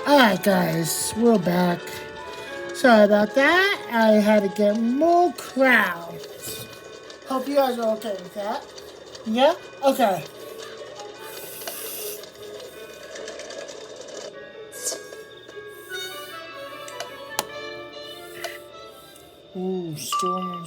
Alright, guys, we're back. Sorry about that. I had to get more crowds. Hope you guys are okay with that. Yeah? Okay. Ooh, storm.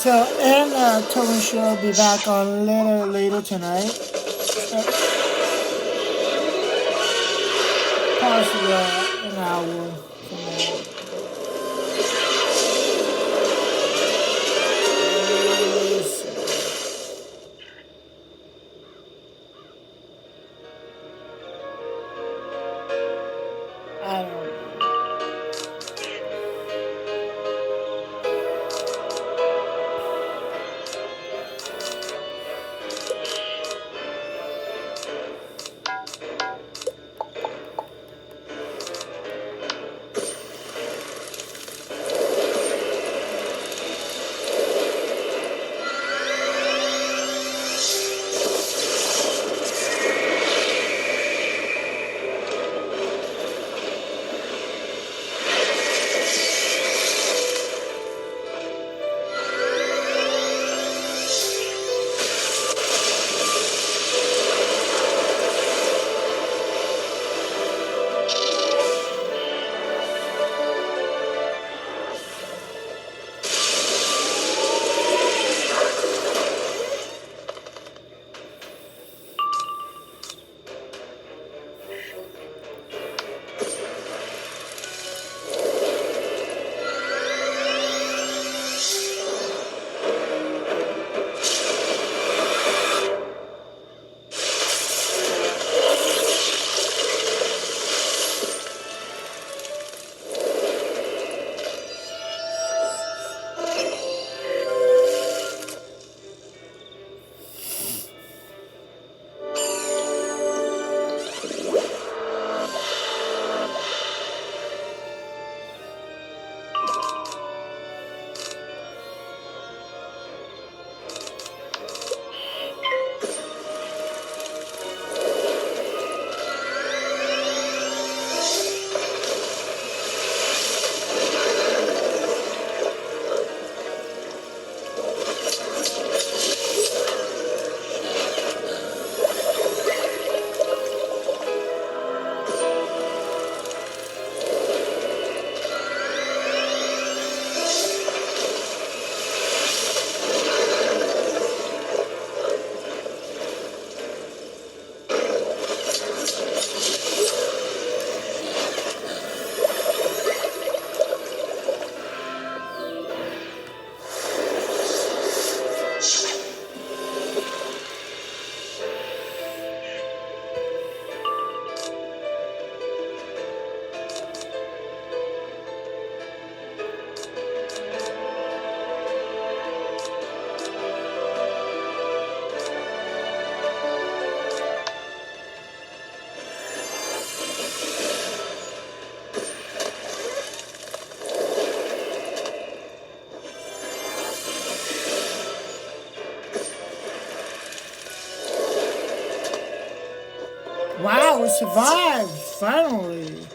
So, and Tony Show will be back on later tonight. Possibly an hour from now. I don't know. Wow, we survived, finally.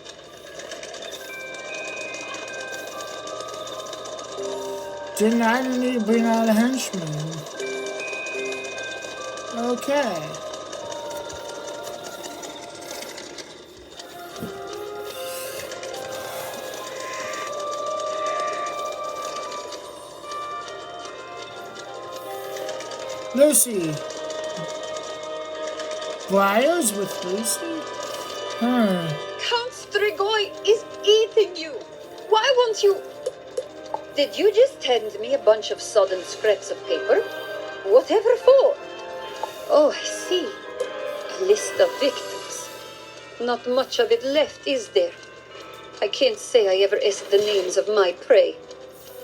Didn't I need to bring out a henchman? Okay. Lucy. Briars with Lucy? Count Strigoi is eating you. Why won't you... Did you just hand me a bunch of sodden scraps of paper? Whatever for? Oh, I see. A list of victims. Not much of it left, is there? I can't say I ever asked the names of my prey.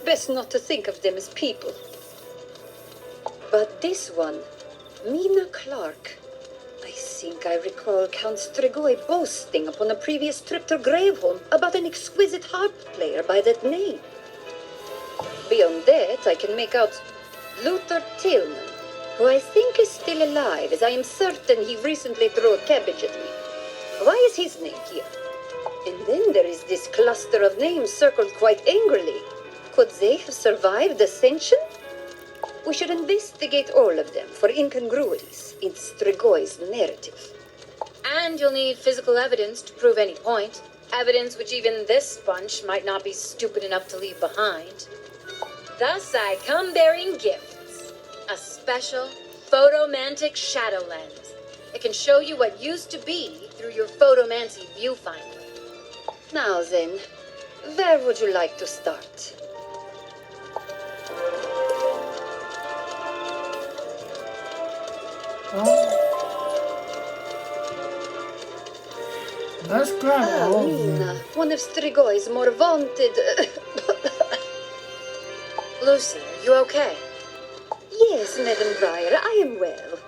Best not to think of them as people. But this one, Mina Clark. I think I recall Count Strigoi boasting upon a previous trip to Gravehome about an exquisite harp player by that name. Beyond that, I can make out Luther Tillman, who I think is still alive, as I am certain he recently threw a cabbage at me. Why is his name here? And then there is this cluster of names circled quite angrily. Could they have survived ascension? We should investigate all of them for incongruities in Strigoi's narrative. And you'll need physical evidence to prove any point. Evidence which even this bunch might not be stupid enough to leave behind. Thus I come bearing gifts. A special photomantic shadow lens. It can show you what used to be through your photomancy viewfinder. Now then, where would you like to start? Let's grab all of Mina, them. one of Strigoi's more vaunted... Lucy, are you okay? Yes, Madam Briar, I am well.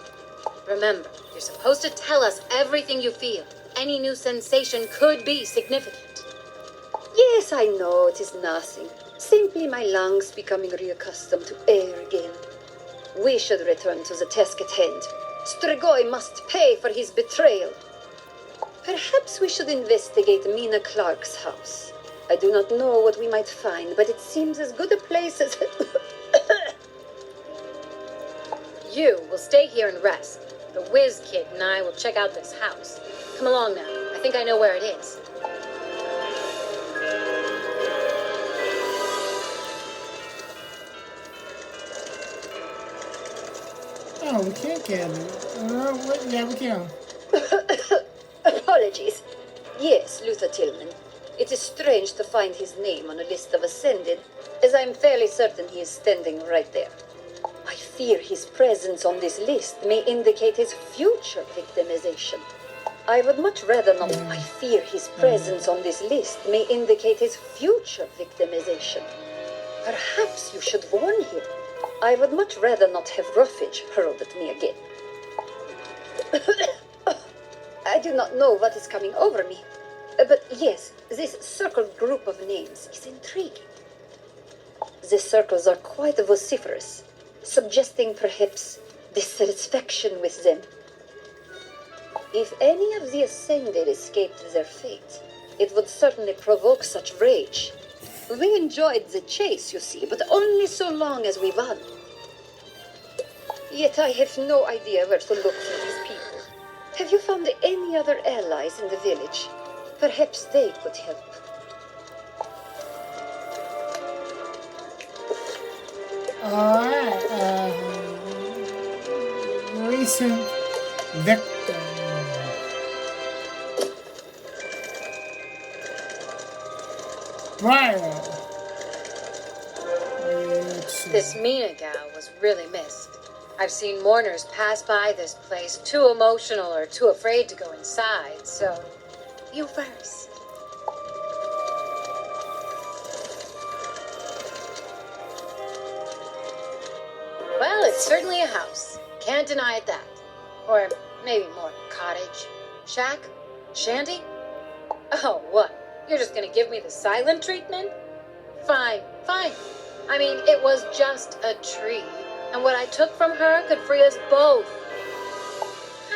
Remember, you're supposed to tell us everything you feel. Any new sensation could be significant. Yes, I know it is nothing. Simply my lungs becoming reaccustomed to air again. We should return to the task at hand. Strigoi must pay for his betrayal. Perhaps we should investigate Mina Clark's house. I do not know what we might find, but it seems as good a place as... You will stay here and rest. The Whiz Kid and I will check out this house. Come along now. I think I know where it is. Oh, we can't get it. Yeah, we can. Apologies. Yes, Luther Tillman. It is strange to find his name on a list of ascended, as I am fairly certain he is standing right there. I fear his presence on this list may indicate his future victimization. I would much rather not... I fear his presence on this list may indicate his future victimization. Perhaps you should warn him. I would much rather not have roughage hurled at me again. I do not know what is coming over me. But yes, this circled group of names is intriguing. The circles are quite vociferous, suggesting perhaps dissatisfaction with them. If any of the Ascended escaped their fate, it would certainly provoke such rage. We enjoyed the chase, you see, but only so long as we won. Yet I have no idea where to look for these people. Have you found any other allies in the village? Perhaps they could help. Alright, recent victim. Briar. This Mina gal was really missed. I've seen mourners pass by this place too emotional or too afraid to go inside, so you first. Well, it's certainly a house. Can't deny it that. Or maybe more cottage, shack, shanty. Oh, what? You're just gonna give me the silent treatment? Fine, fine. I mean, it was just a tree, and what I took from her could free us both.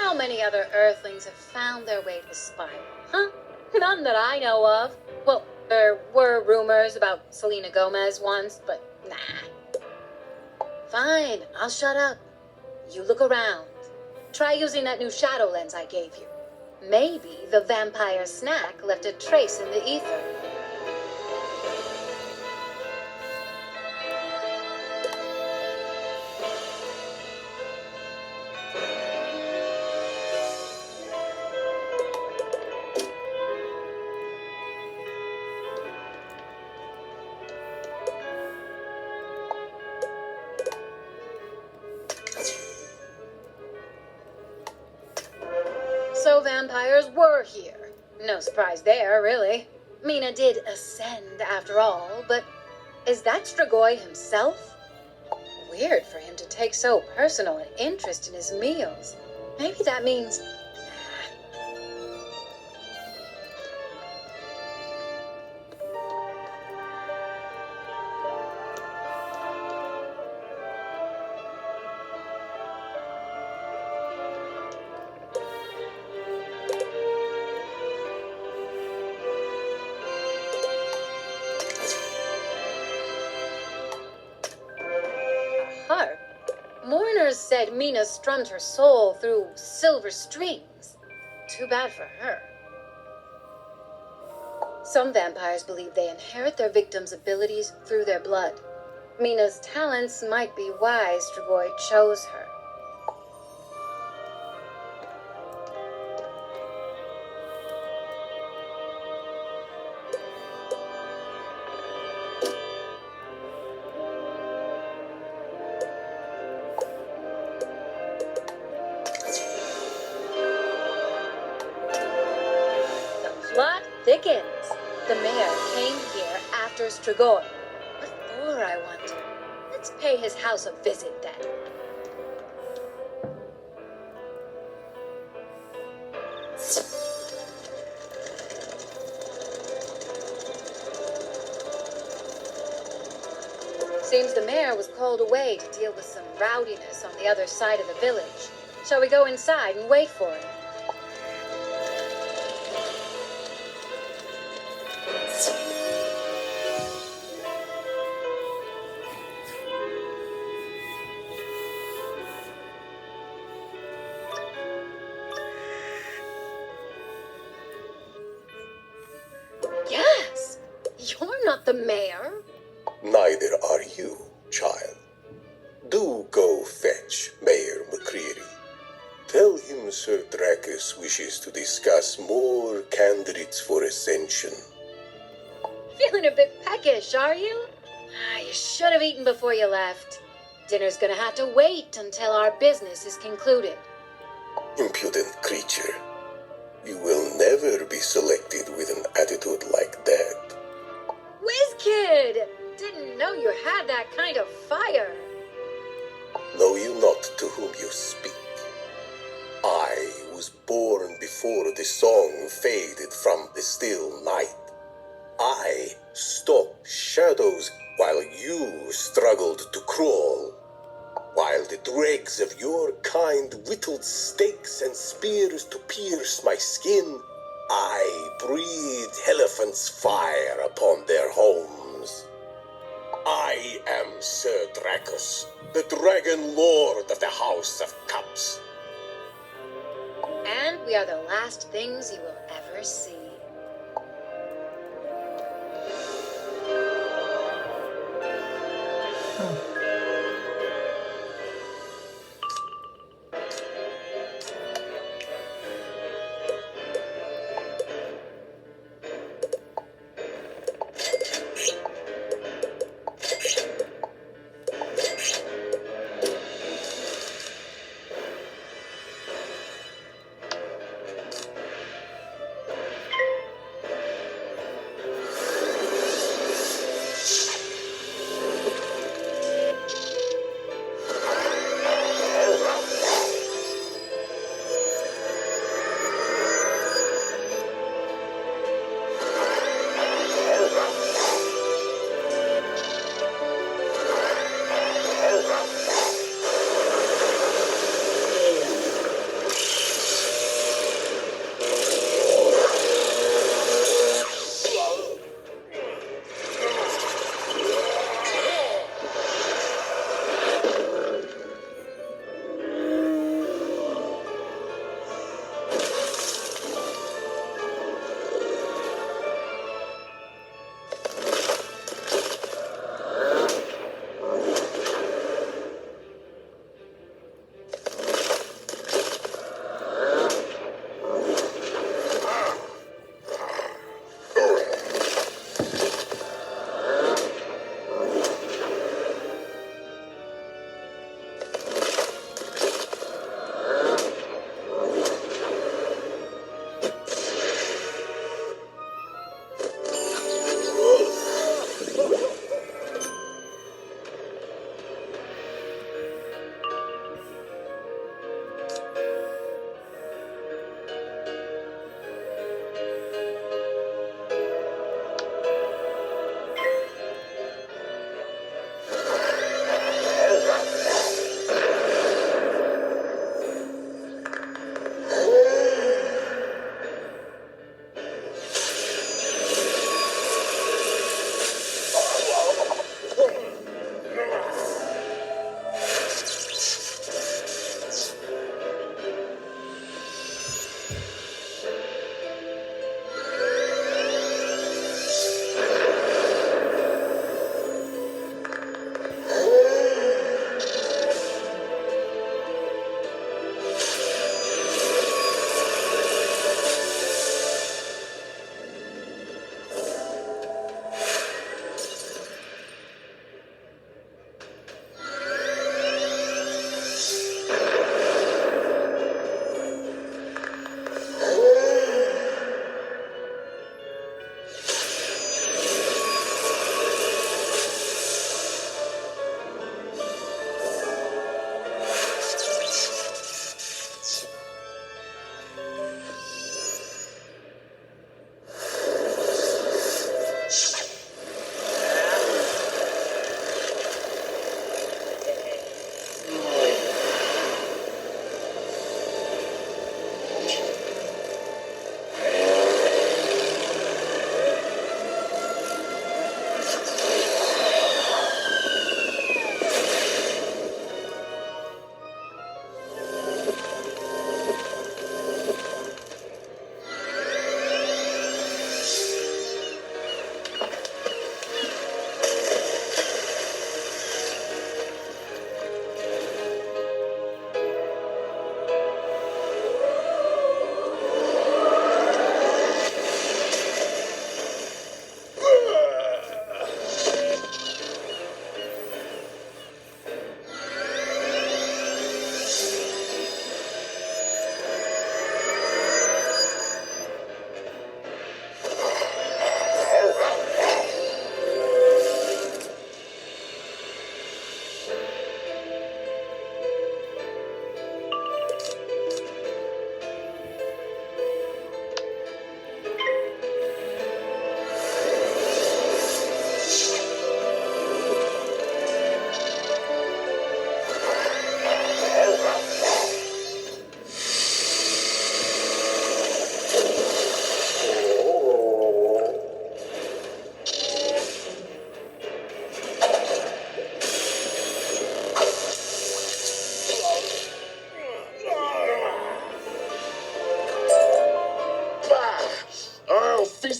How many other Earthlings have found their way to the Spiral, huh? None that I know of. Well, there were rumors about Selena Gomez once, but nah. Fine, I'll shut up. You look around. Try using that new shadow lens I gave you. Maybe the vampire snack left a trace in the ether. So vampires were here. No surprise there, really. Mina did ascend after all, but is that Strigoi himself? Weird for him to take so personal an interest in his meals. Maybe that means... harp. Mourners said Mina strummed her soul through silver strings. Too bad for her. Some vampires believe they inherit their victims' abilities through their blood. Mina's talents might be why Strigoi chose her. The plot thickens. The mayor came here after Strigoi. What for, I wonder? Let's pay his house a visit then. Seems the mayor was called away to deal with some rowdiness on the other side of the village. Shall we go inside and wait for him? Yes! You're not the mayor. Neither are you, child. Do go fetch Mayor McCreary. Tell him Sir Dracus wishes to discuss more candidates for ascension. Feeling a bit peckish, are you? You should have eaten before you left. Dinner's gonna have to wait until our business is concluded. Impudent creature. You will never be selected with an attitude like that. WizKid! Didn't know you had that kind of fire. Know you not to whom you speak? I was born before the song faded from the still night. I stalked shadows while you struggled to crawl. While the dregs of your kind whittled stakes and spears to pierce my skin, I breathed elephant's fire upon their homes. I am Sir Dracus, the Dragon Lord of the House of Cups. And we are the last things you will ever see.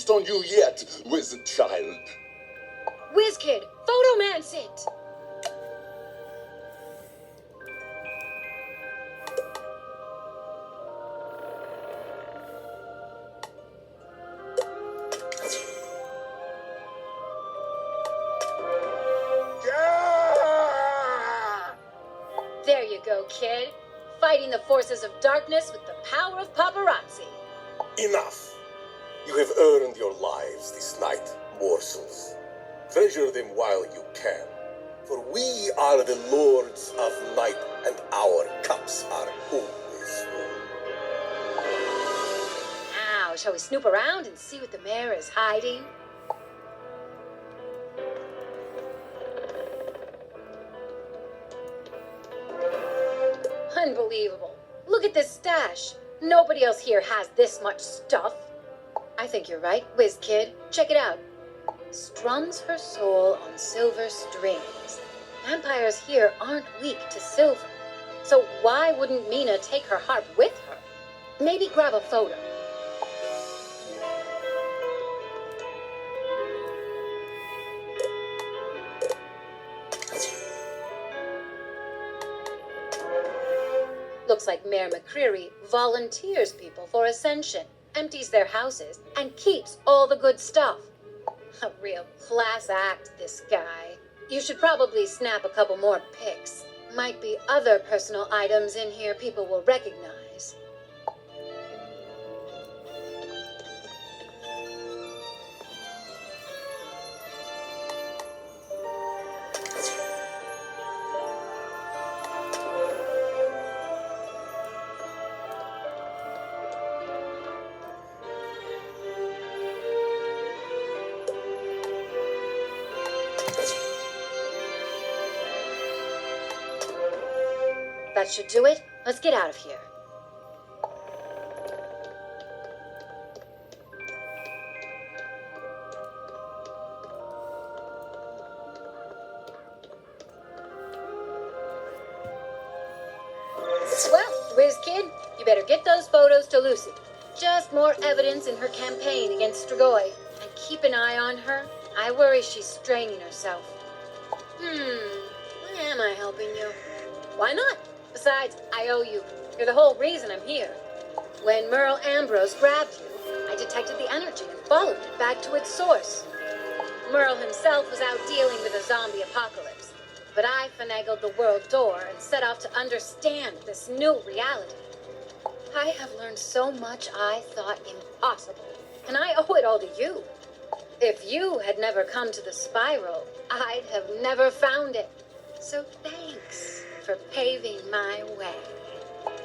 rest on you yet, wizard child. WizKid, photomance it! Yeah! There you go, kid. Fighting the forces of darkness with the power of paparazzi. Enough. You have earned your lives this night, morsels. Treasure them while you can, for we are the lords of night, and our cups are always full. Now, shall we snoop around and see what the mayor is hiding? Unbelievable. Look at this stash. Nobody else here has this much stuff. I think you're right, WizKid. Check it out. Strums her soul on silver strings. Vampires here aren't weak to silver. So why wouldn't Mina take her harp with her? Maybe grab a photo. Looks like Mayor McCreary volunteers people for Ascension, empties their houses, and keeps all the good stuff. A real class act, this guy. You should probably snap a couple more pics. Might be other personal items in here people will recognize. That should do it. Let's get out of here. Well, WizKid, you better get those photos to Lucy. Just more evidence in her campaign against Strigoi. And keep an eye on her. I worry she's straining herself. Am I helping you? Why not? Besides, I owe you. You're the whole reason I'm here. When Merle Ambrose grabbed you, I detected the energy and followed it back to its source. Merle himself was out dealing with a zombie apocalypse, but I finagled the world door and set off to understand this new reality. I have learned so much I thought impossible, and I owe it all to you. If you had never come to the spiral, I'd have never found it. So thanks for paving my way. Okay.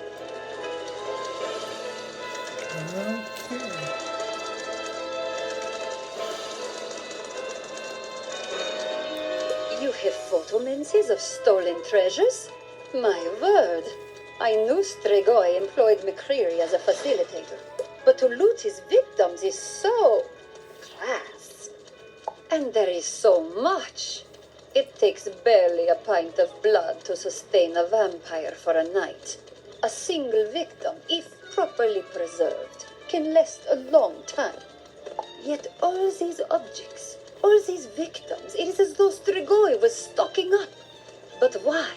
You have photomancies of stolen treasures? My word. I knew Strigoi employed McCreary as a facilitator, but to loot his victims is so class. And there is so much. It takes barely a pint of blood to sustain a vampire for a night. A single victim, if properly preserved, can last a long time. Yet all these objects, all these victims, it is as though Strigoi was stocking up. But why?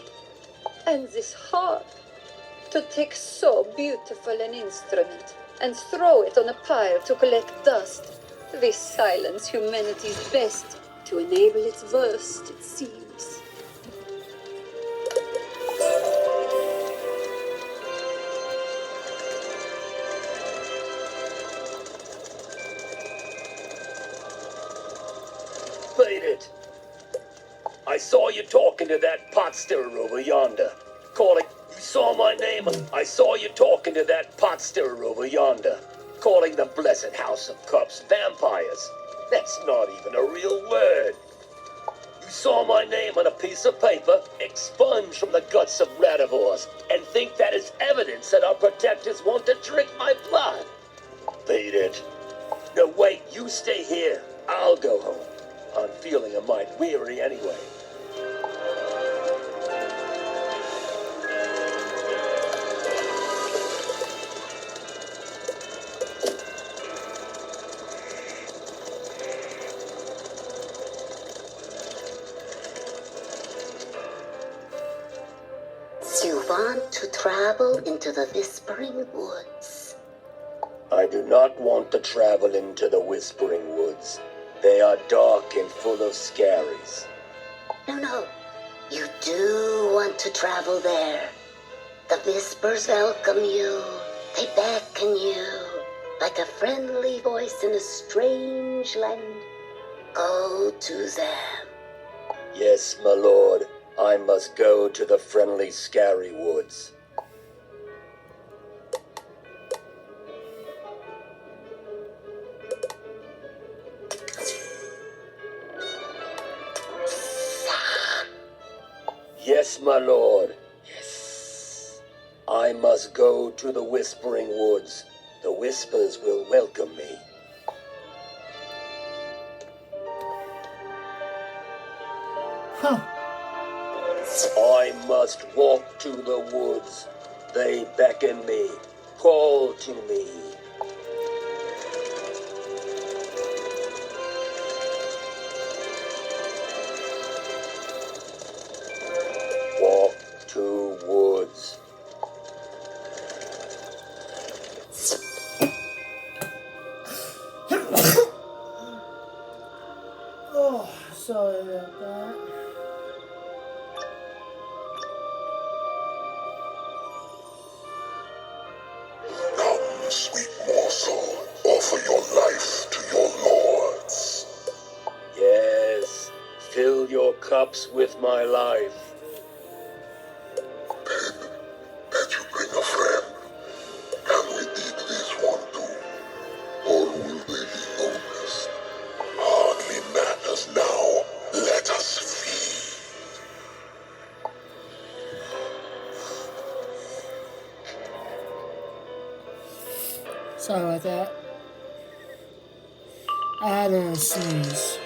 And this harp, to take so beautiful an instrument and throw it on a pile to collect dust, this silence humanity's best to enable its worst, it seems. Beat it. I saw you talking to that pot stirrer over yonder. Calling. You saw my name. I saw you talking to that pot stirrer over yonder. Calling the blessed House of Cups vampires. That's not even a real word. You saw my name on a piece of paper, expunged from the guts of radivores, and think that is evidence that our protectors want to drink my blood. Beat it. No, wait, you stay here. I'll go home. I'm feeling a mite weary anyway. want to travel into the Whispering Woods? I do not want to travel into the Whispering Woods. They are dark and full of scaries. No. You do want to travel there. The Whispers welcome you. They beckon you. Like a friendly voice in a strange land. Go to them. Yes, my lord. I must go to the friendly scary woods. Yes, my lord. Yes. I must go to the Whispering Woods. The Whispers will welcome me. Huh. I must walk to the woods. They beckon me, call to me. Walk to woods. Oh, sorry about that. Come, sweet morsel, offer your life to your lords. Yes, fill your cups with my life. Bet you bring a friend. Can we beat this one too? Or will they be noticed? Hardly matters now. Let us feed. Sorry about that. I had a sneeze.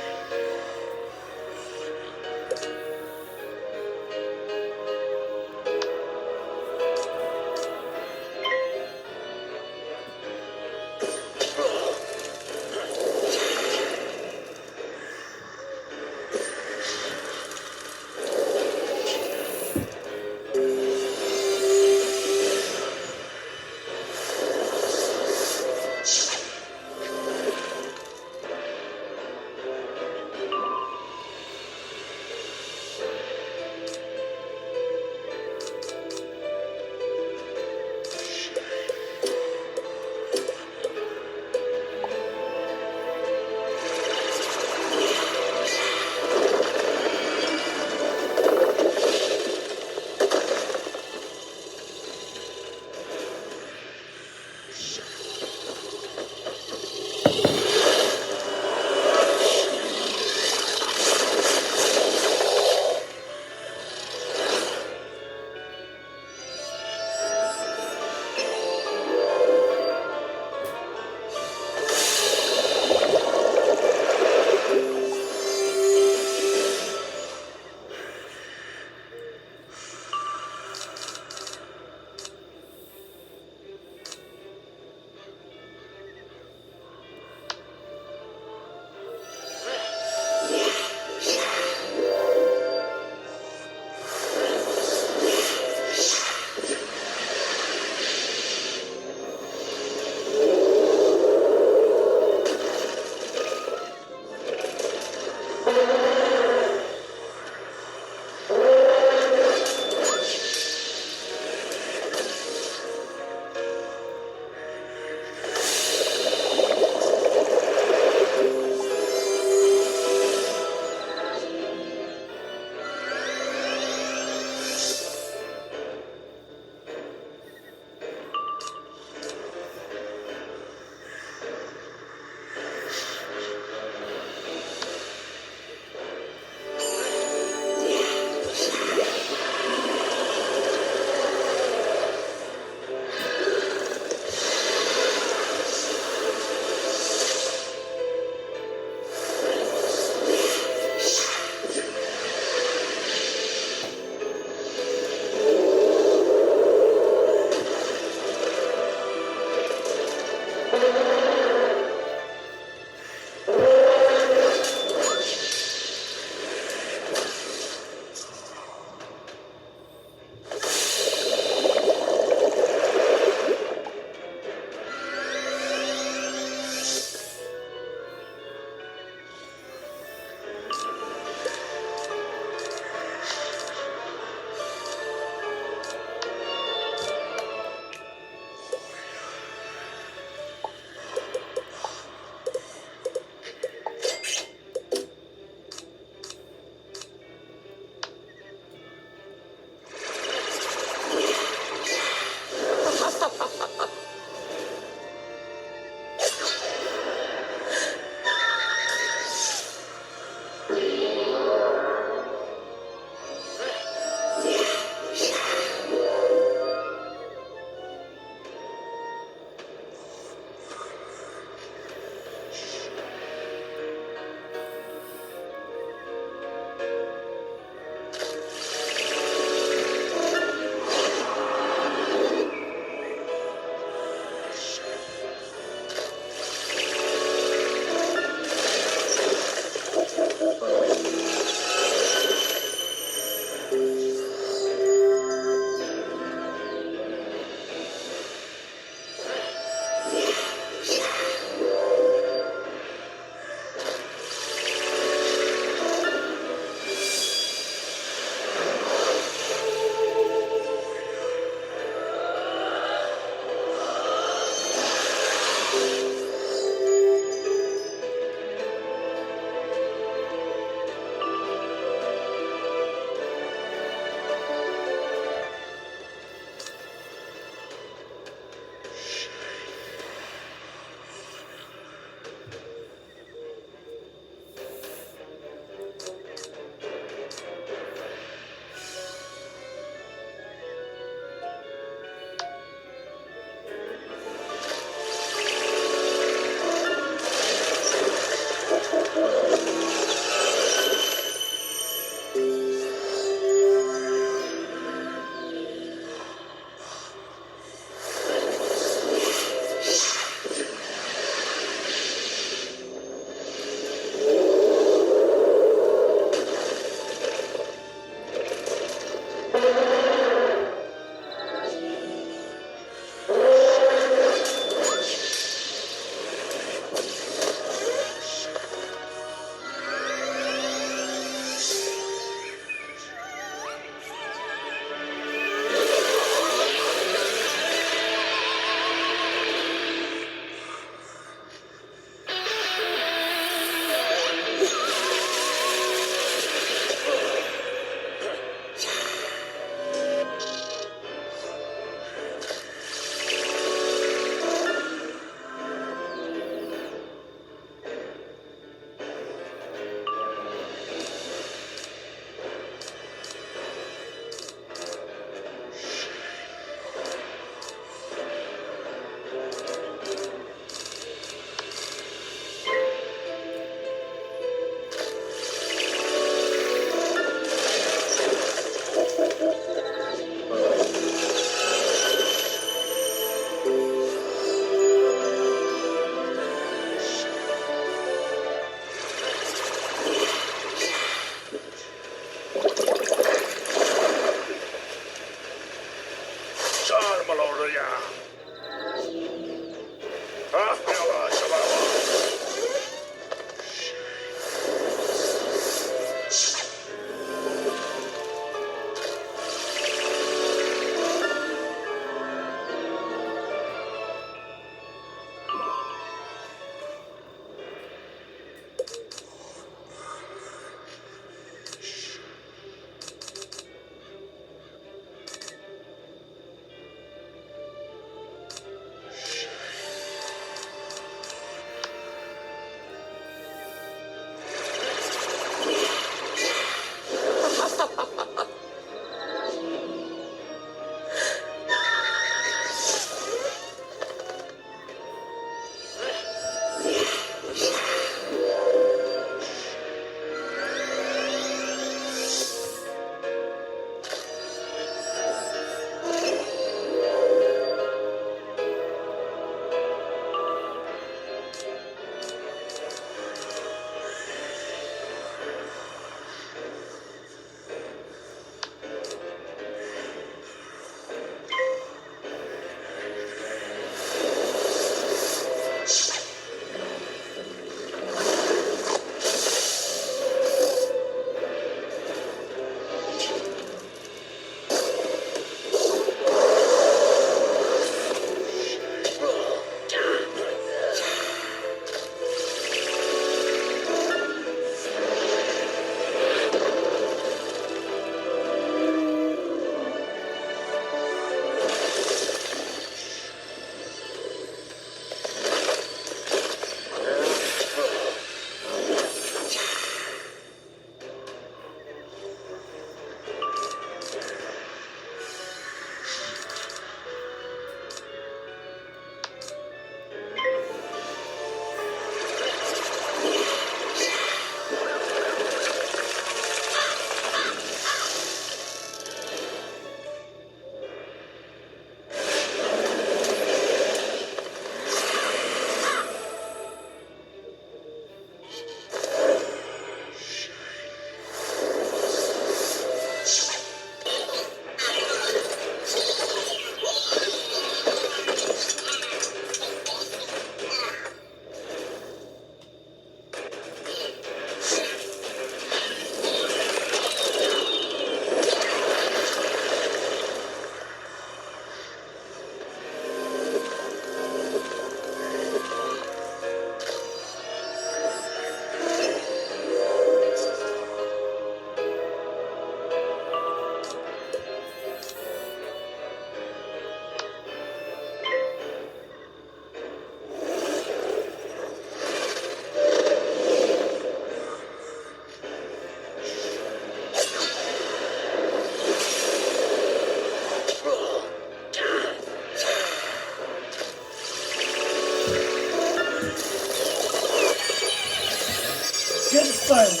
good fight.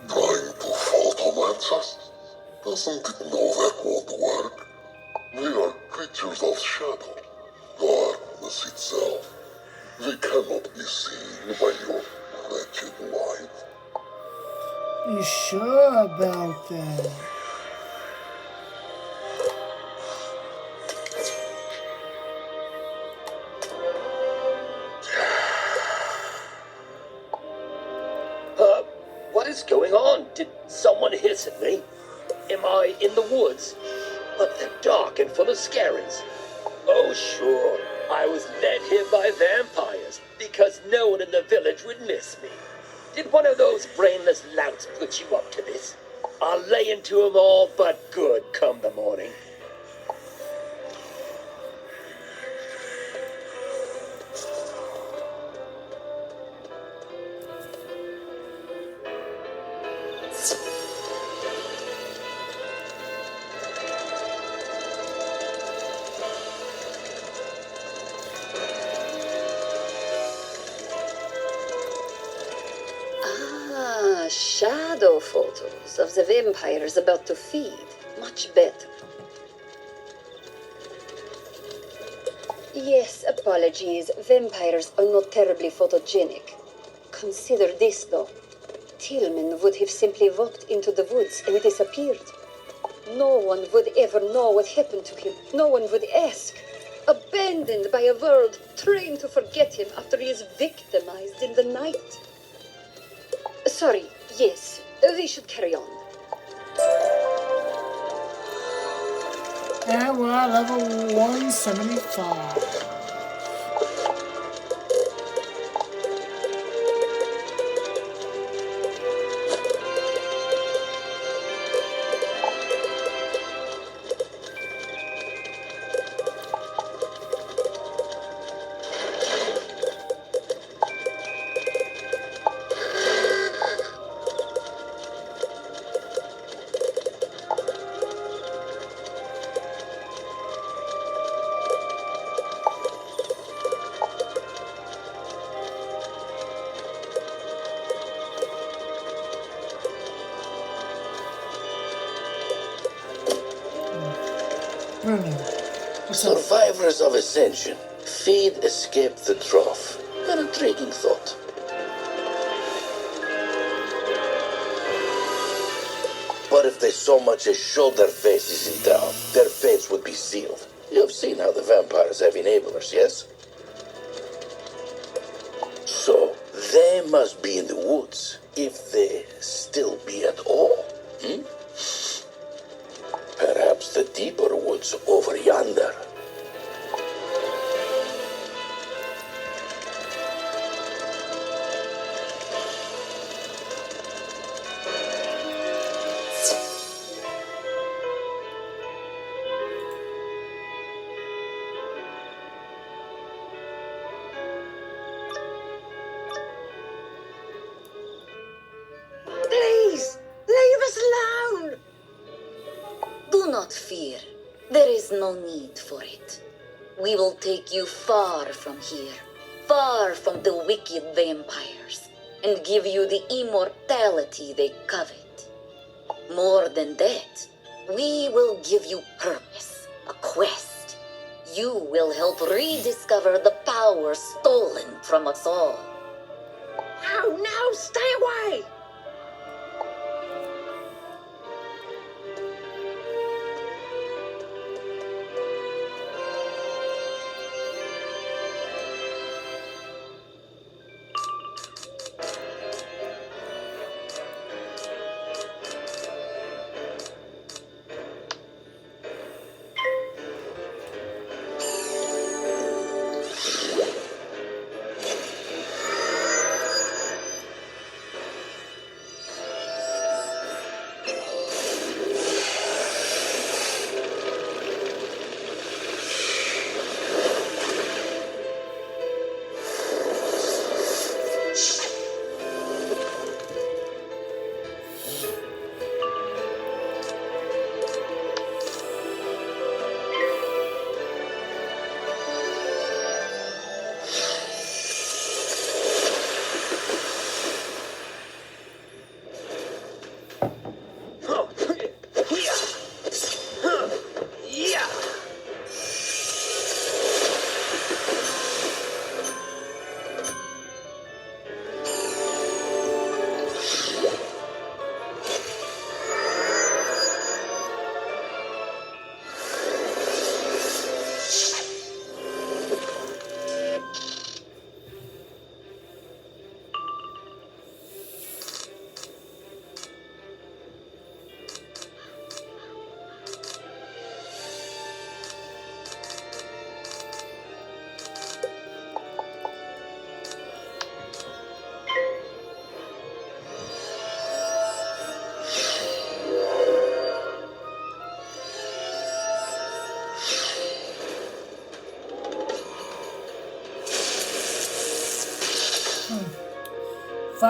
Trying to photomance us? Doesn't it know that won't work? We are creatures of shadow, darkness itself. We cannot be seen by your wretched light. You sure about that? What is going on? Did someone hiss at me? Am I in the woods? But they're dark and full of scarens. Oh, sure. I was led here by vampires because no one in the village would miss me. Did one of those brainless louts put you up to this? I'll lay into 'em all but good come the morning. Shadow photos of the vampires about to feed. Much better. Yes, apologies. Vampires are not terribly photogenic. Consider this, though. Tillman would have simply walked into the woods and disappeared. No one would ever know what happened to him. No one would ask. Abandoned by a world trained to forget him after he is victimized in the night. Sorry, yes, we should carry on. And we're at level 175. Survivors of Ascension. Feed, escape the trough. An intriguing thought. But if they so much as showed their faces in town, their fates would be sealed. You've seen how the vampires have enablers, yes? So, they must be in the woods, if they still be at all. Perhaps the deeper woods over yonder. Please, leave us alone. Do not fear. There is no need for it. We will take you far from here, far from the wicked vampires, and give you the immortality they covet. More than that, we will give you purpose, a quest. You will help rediscover the power stolen from us all. No, stay away!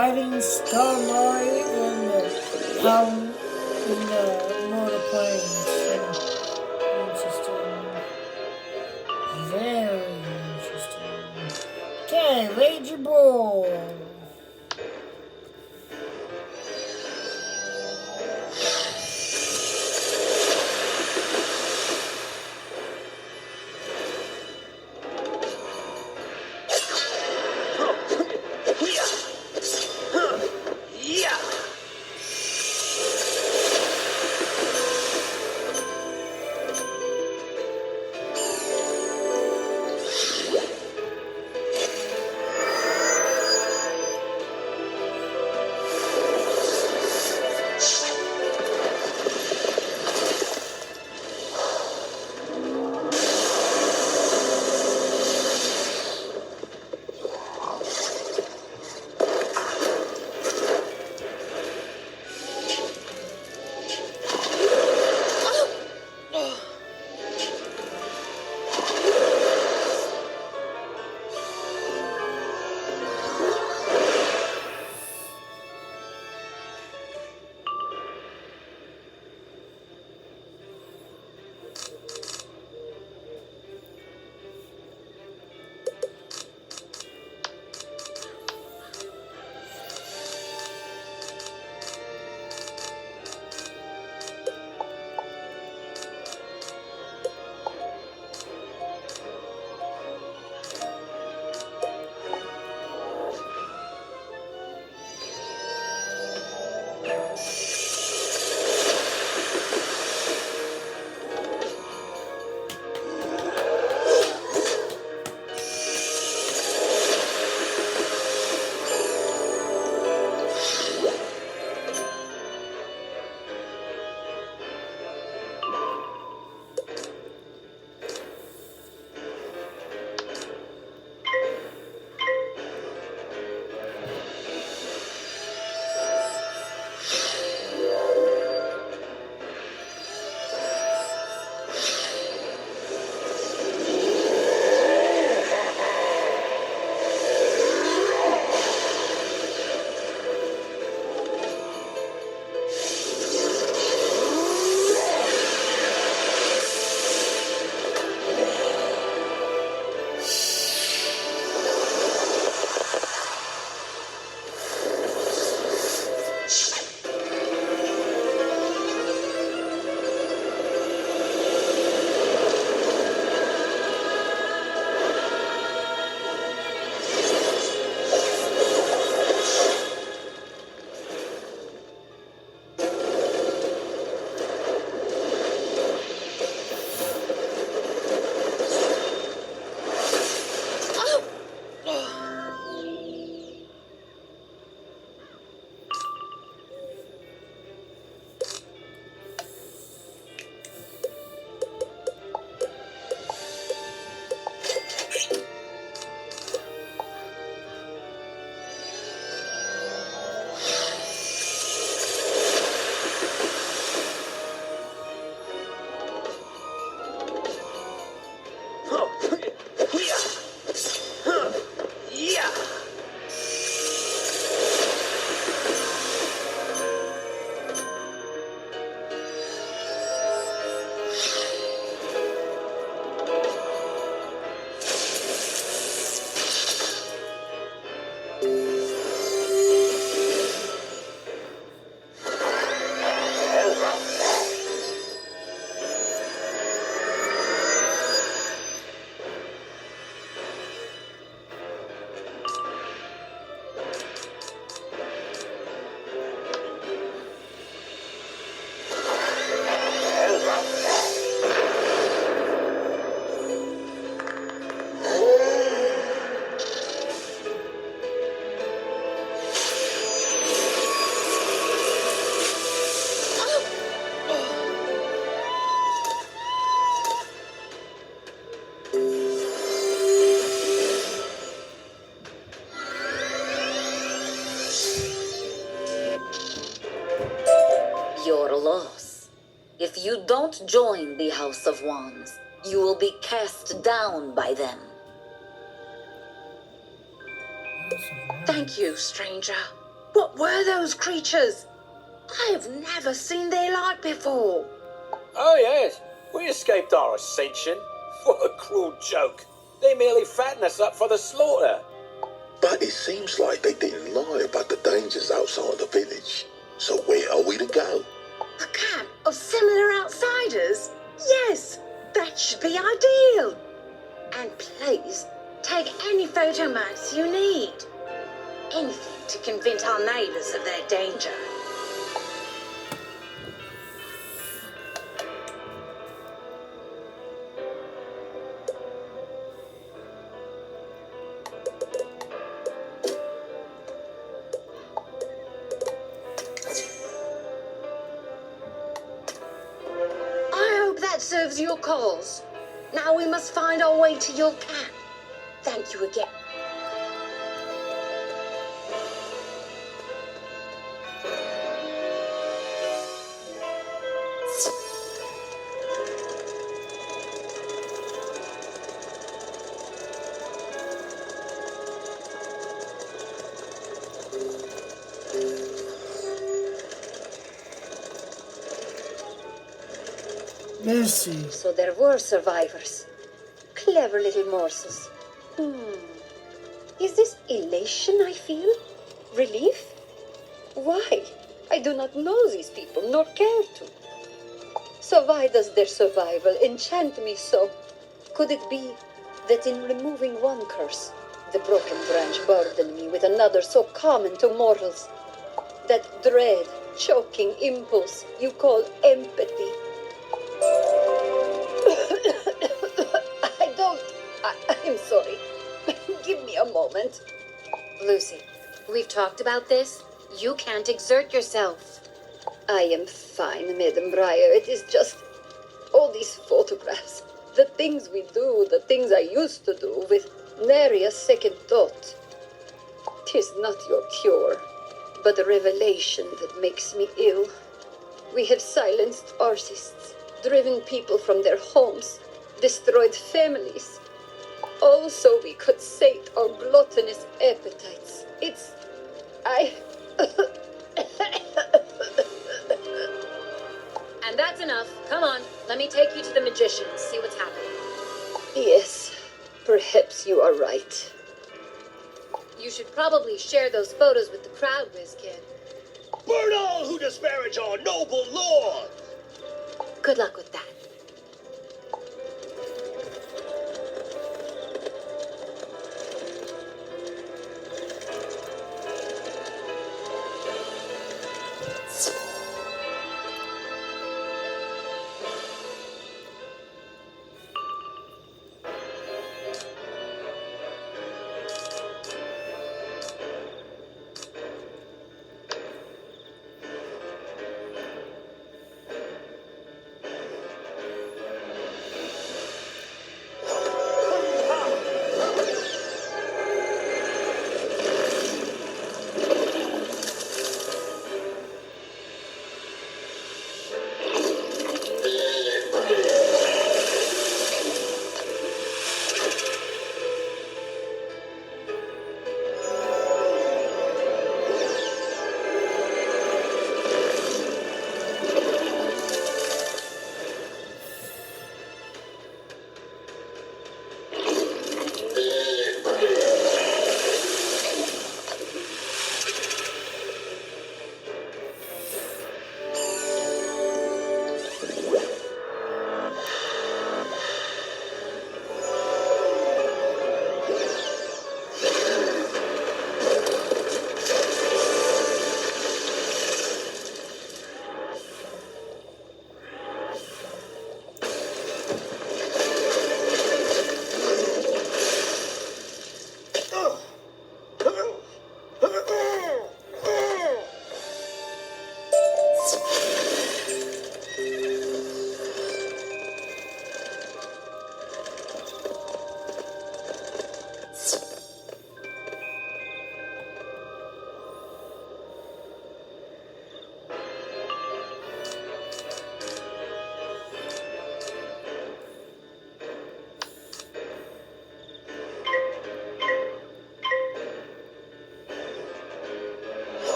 fighting Starlight in the power in the motor planes. Interesting. Very interesting. Okay, Rage Bull. Your loss. If you don't join the House of Wands, you will be cast down by them. Thank you, stranger. What were those creatures? I have never seen their like before. Oh, yes. We escaped our ascension. What a cruel joke. They merely fatten us up for the slaughter. But it seems like they didn't lie about the dangers outside the village. So where are we to go? A camp of similar outsiders? Yes, that should be ideal. And please, take any photo marks you need. Anything to convince our neighbors of their danger. I hope that serves your cause. Now we must find our way to your camp. Thank you again. Lucy. So there were survivors. Clever little morsels. Is this elation I feel? Relief? Why? I do not know these people, nor care to. So why does their survival enchant me so? Could it be that in removing one curse, the broken branch burdened me with another so common to mortals? That dread, choking impulse you call empathy. I'm sorry. Give me a moment. Lucy, we've talked about this. You can't exert yourself. I am fine, Madam Briar. It is just all these photographs. The things we do, the things I used to do with nary a second thought. 'Tis not your cure, but a revelation that makes me ill. We have silenced artists, driven people from their homes, destroyed families. All so we could sate our gluttonous appetites. And that's enough. Come on, let me take you to the magician and see what's happening. Yes, perhaps you are right. You should probably share those photos with the crowd, Whiz Kid. Burn all who disparage our noble lord! Good luck with that.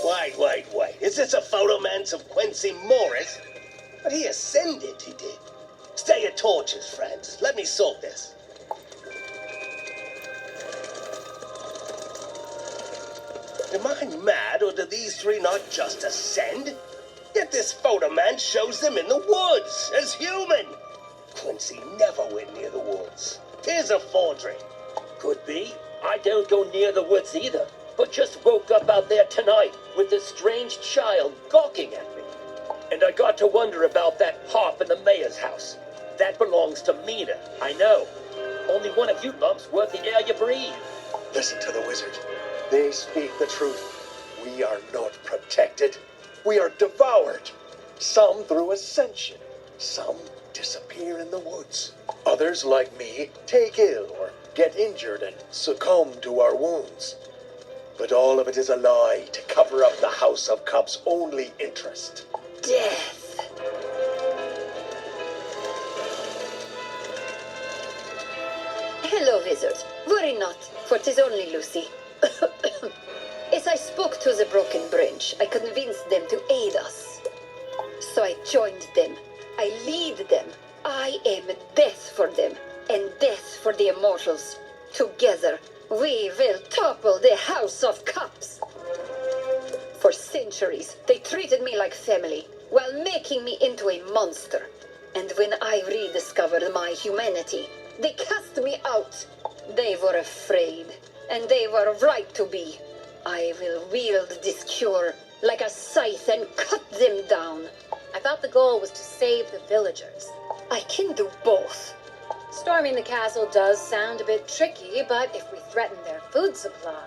Wait. Is this a photomance of Quincy Morris? But he ascended, he did. Stay your torches, Francis. Let me sort this. Am I mad, or do these three not just ascend? Yet this photoman shows them in the woods, as human. Quincy never went near the woods. Here's a forgery. Could be. I don't go near the woods either, but just woke up out there tonight with this strange child gawking at me. And I got to wonder about that harp in the mayor's house. That belongs to Mina, I know. Only one of you lumps worth the air you breathe. Listen to the wizard. They speak the truth. We are not protected. We are devoured. Some through ascension. Some disappear in the woods. Others, like me, take ill or get injured and succumb to our wounds. But all of it is a lie to cover up the House of Cups' only interest. Death. Hello, wizard. Worry not, for 'tis only Lucy. As I spoke to the broken branch, I convinced them to aid us. So I joined them. I lead them. I am death for them, and death for the immortals. Together, we will topple the House of Cups. For centuries, they treated me like family, while making me into a monster. And when I rediscovered my humanity, they cast me out. They were afraid, and they were right to be. I will wield this cure like a scythe and cut them down. I thought the goal was to save the villagers. I can do both. Storming the castle does sound a bit tricky, but if we threaten their food supply...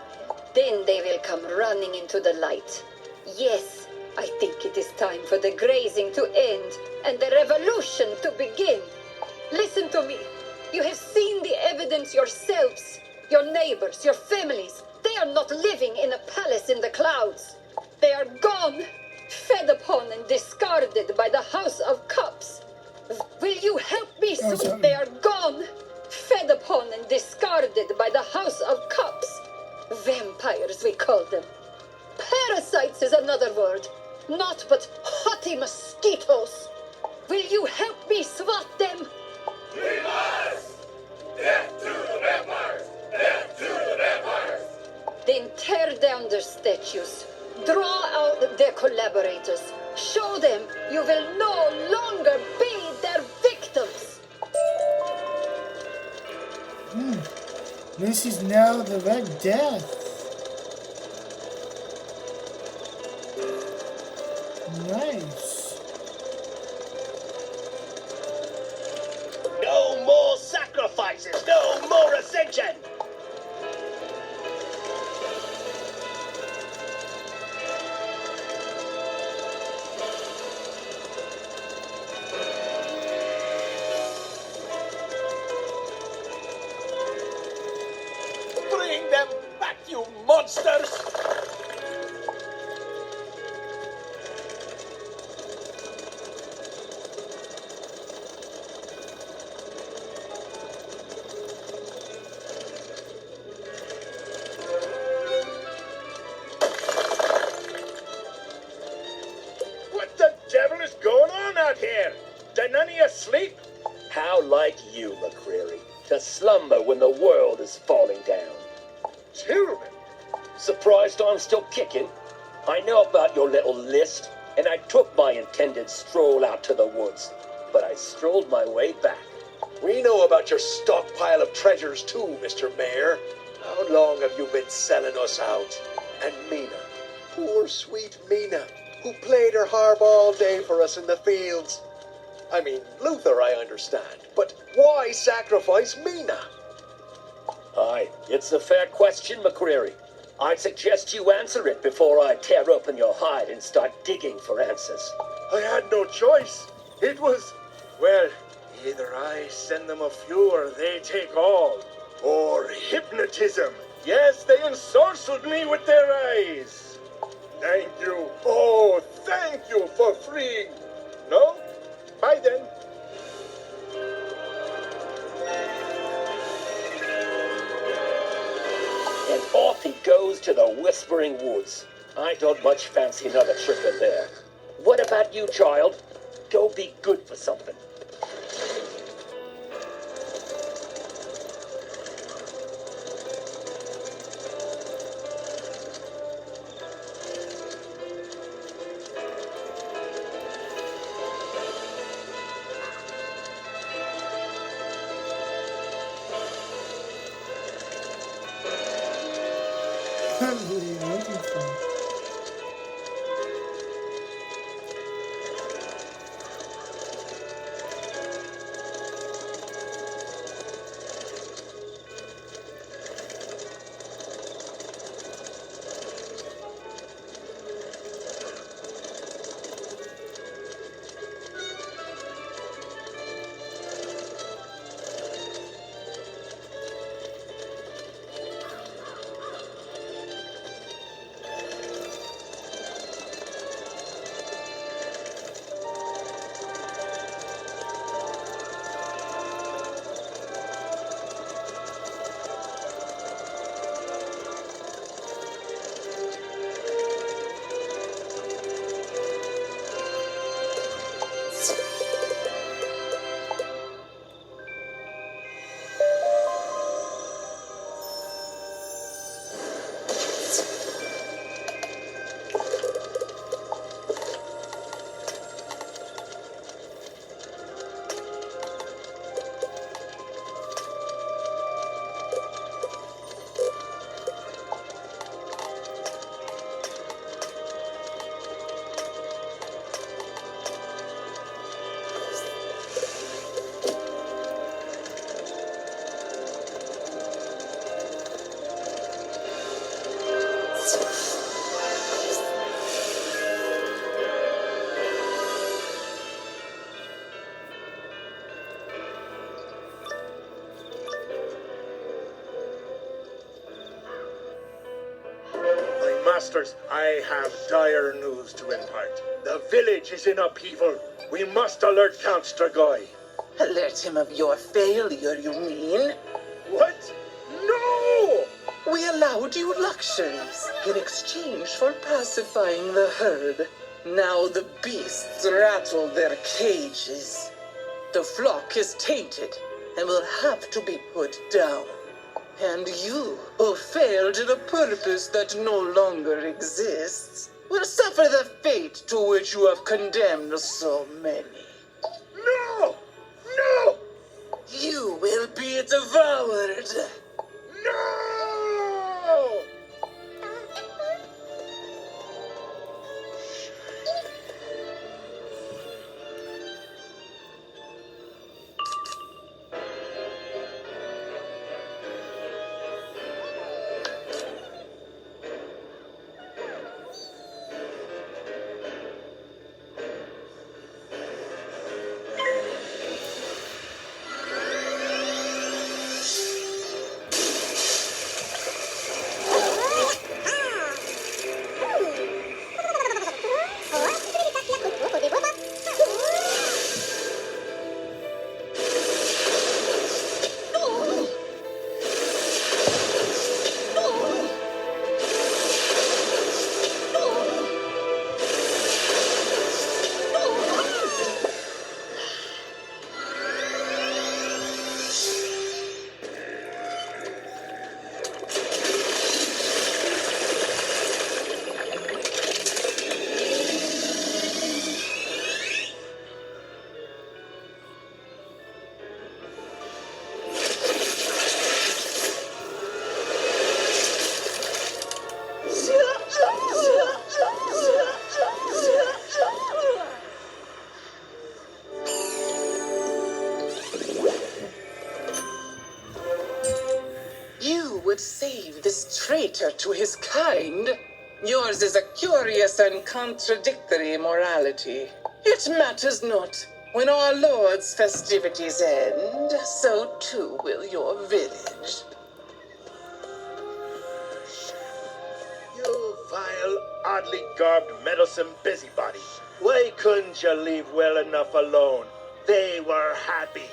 Then they will come running into the light. Yes, I think it is time for the grazing to end and the revolution to begin. Listen to me. You have seen the evidence yourselves. Your neighbors, your families, they are not living in a palace in the clouds. They are gone, fed upon and discarded by the House of Cups. Will you help me, sweet? They are gone, fed upon and discarded by the House of Cups. Vampires, we call them. Parasites is another word. Naught but haughty mosquitoes. Will you help me swat them? We must! Death to the vampires! Death to the vampires! Then tear down their statues. Draw out their collaborators. Show them you will no longer be their victims. This is now the Red Death. Nice. No more sacrifices! No more ascension! Bring them back, you monsters! What the devil is going on out here? Are none of you asleep? How like you, McCreary, to slumber when the world is falling down. Children? Surprised I'm still kicking? I know about your little list, and I took my intended stroll out to the woods, but I strolled my way back. We know about your stockpile of treasures too, Mr. Mayor. How long have you been selling us out? And Mina, poor sweet Mina, who played her harp all day for us in the fields. I mean, Luther, I understand, but why sacrifice Mina? Aye, it's a fair question, McCreary. I'd suggest you answer it before I tear open your hide and start digging for answers. I had no choice. It was, well, either I send them a few or they take all. Or hypnotism. Yes, they ensorcelled me with their eyes. Thank you. Oh, thank you for freeing. No? Bye then. And off he goes to the Whispering Woods. I don't much fancy another trip in there. What about you, child? Go be good for something. Masters, I have dire news to impart. The village is in upheaval. We must alert Count Strigoi. Alert him of your failure, you mean? What? No! We allowed you luxuries in exchange for pacifying the herd. Now the beasts rattle their cages. The flock is tainted and will have to be put down. And you, who failed in a purpose that no longer exists, will suffer the fate to which you have condemned so many. No! No! You will be devoured. No! Save this traitor to his kind. Yours is a curious and contradictory morality. It matters not. When our Lord's festivities end, so too will your village. You vile, oddly garbed, meddlesome busybody. Why couldn't you leave well enough alone? They were happy.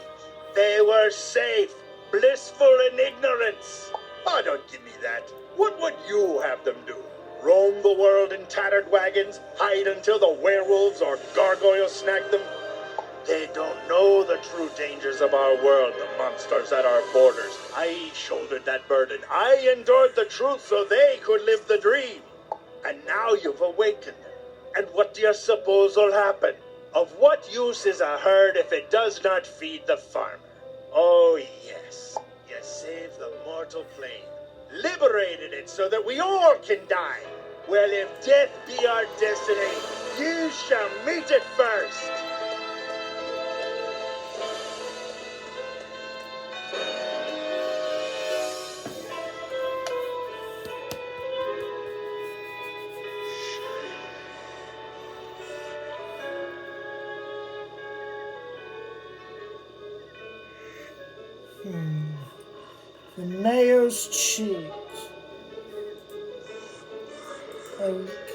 They were safe, blissful in ignorance. Oh, don't give me that. What would you have them do? Roam the the world in tattered wagons, hide until the werewolves or gargoyles snag them? They don't know the true dangers of our world, the monsters at our borders. I shouldered that burden. I endured the truth so they could live the dream. And now you've awakened. And what do you suppose will happen? Of what use is a herd if it does not feed the farmer? Oh, yes. You saved the mortal plane. Liberated it so that we all can die. Well, if death be our destiny, you shall meet it first. The mayor's cheek. Okay.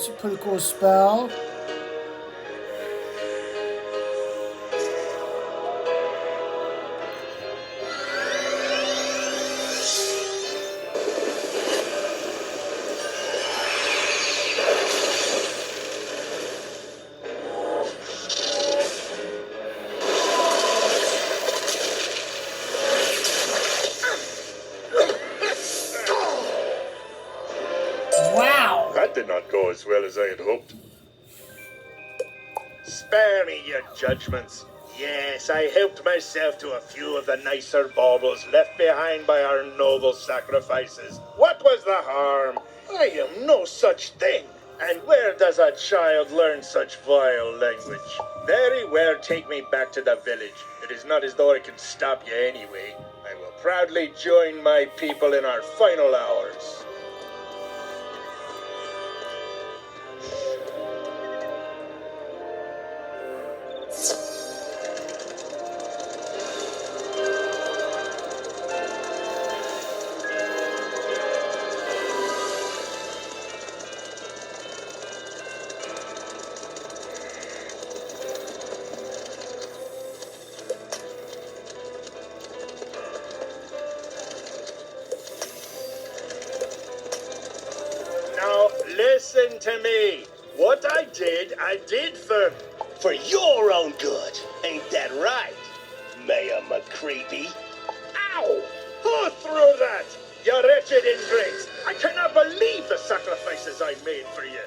That's a pretty cool spell. Wow! That did not go as well as I had hoped. Spare me your judgments. Yes, I helped myself to a few of the nicer baubles left behind by our noble sacrifices. What was the harm? I am no such thing. And where does a child learn such vile language? Very well, take me back to the village. It is not as though I can stop you anyway. I will proudly join my people in our final hours. Now, listen to me. What I did for your own good. Ain't that right, Mayor McCreepy? Ow! Who threw that? You wretched ingrates! I cannot believe the sacrifices I made for you.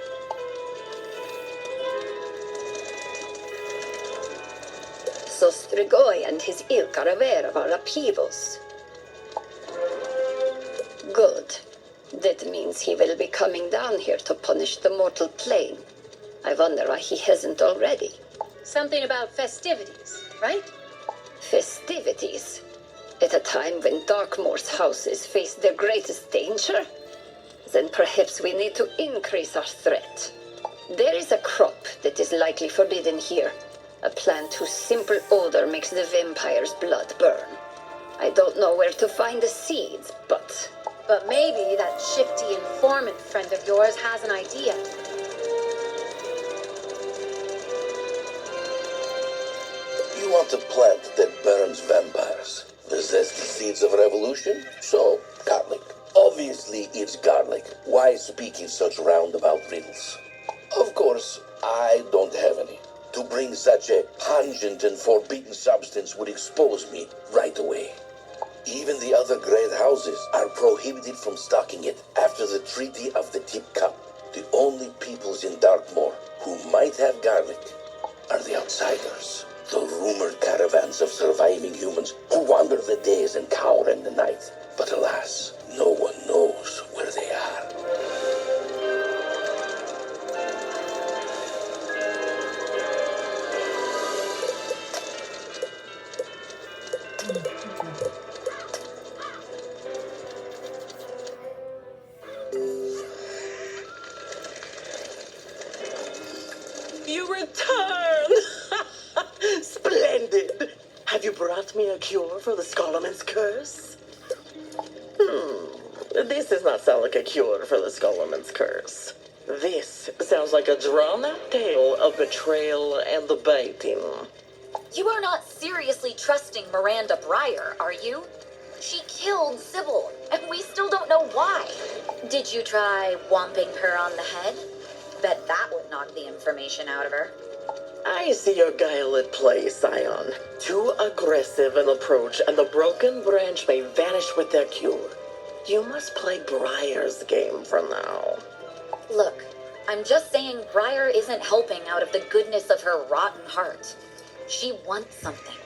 So Strigoi and his ilk are aware of our upheavals. Good. That means he will be coming down here to punish the mortal plane. I wonder why he hasn't already. Something about festivities, right? Festivities? At a time when Darkmoor's houses face their greatest danger? Then perhaps we need to increase our threat. There is a crop that is likely forbidden here. A plant whose simple odor makes the vampire's blood burn. I don't know where to find the seeds, but maybe that shifty informant friend of yours has an idea. You want a plant that burns vampires? Is this the seeds of revolution? So, garlic. Obviously, it's garlic. Why speak in such roundabout riddles? Of course, I don't have any. To bring such a pungent and forbidden substance would expose me right away. Even the other great houses are prohibited from stocking it after the Treaty of the Tip Cup. The only peoples in Darkmoor who might have garlic are the outsiders. The rumored caravans of surviving humans who wander the days and cower in the night. But alas, no one knows where they are. You return! Splendid! Have you brought me a cure for the Skullman's curse? This does not sound like a cure for the Skullman's curse. This sounds like a drawn-out tale of betrayal and the baiting. You are not seriously trusting Miranda Breyer, are you? She killed Sybil, and we still don't know why. Did you try whomping her on the head? Bet that would knock the information out of her. I see your guile at play, Scion. Too aggressive an approach, and the broken branch may vanish with their cure. You must play Breyer's game for now. Look, I'm just saying Breyer isn't helping out of the goodness of her rotten heart. She wants something.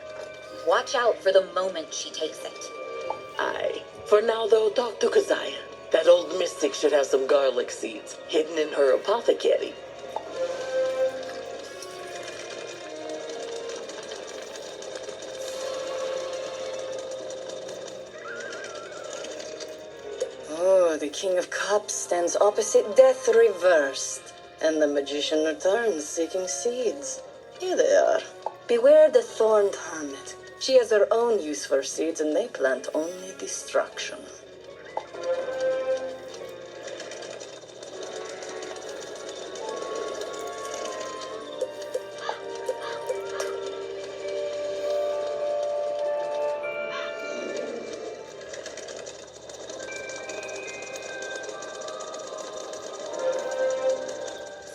Watch out for the moment she takes it. Aye. For now, though, talk to Keziah. That old mystic should have some garlic seeds hidden in her apothecary. Oh, the King of Cups stands opposite death reversed, and the magician returns seeking seeds. Here they are. Beware the thorned hermit. She has her own use for seeds, and they plant only destruction.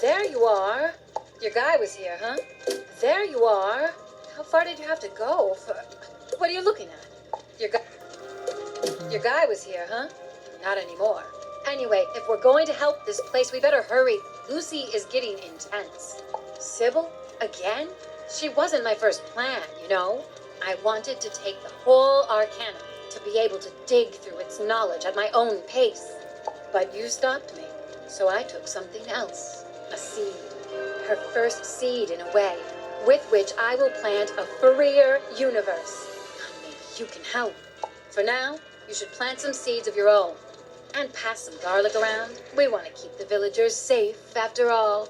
There you are. Your guy was here, huh? There you are. How far did you have to go for... What are you looking at? Your guy was here, huh? Not anymore. Anyway, if we're going to help this place, we better hurry. Lucy is getting intense. Sybil? Again? She wasn't my first plan, you know? I wanted to take the whole Arcanum, to be able to dig through its knowledge at my own pace. But you stopped me, so I took something else. A seed. Her first seed, in a way, with which I will plant a freer universe. Maybe you can help. For now, you should plant some seeds of your own. And pass some garlic around. We want to keep the villagers safe, after all.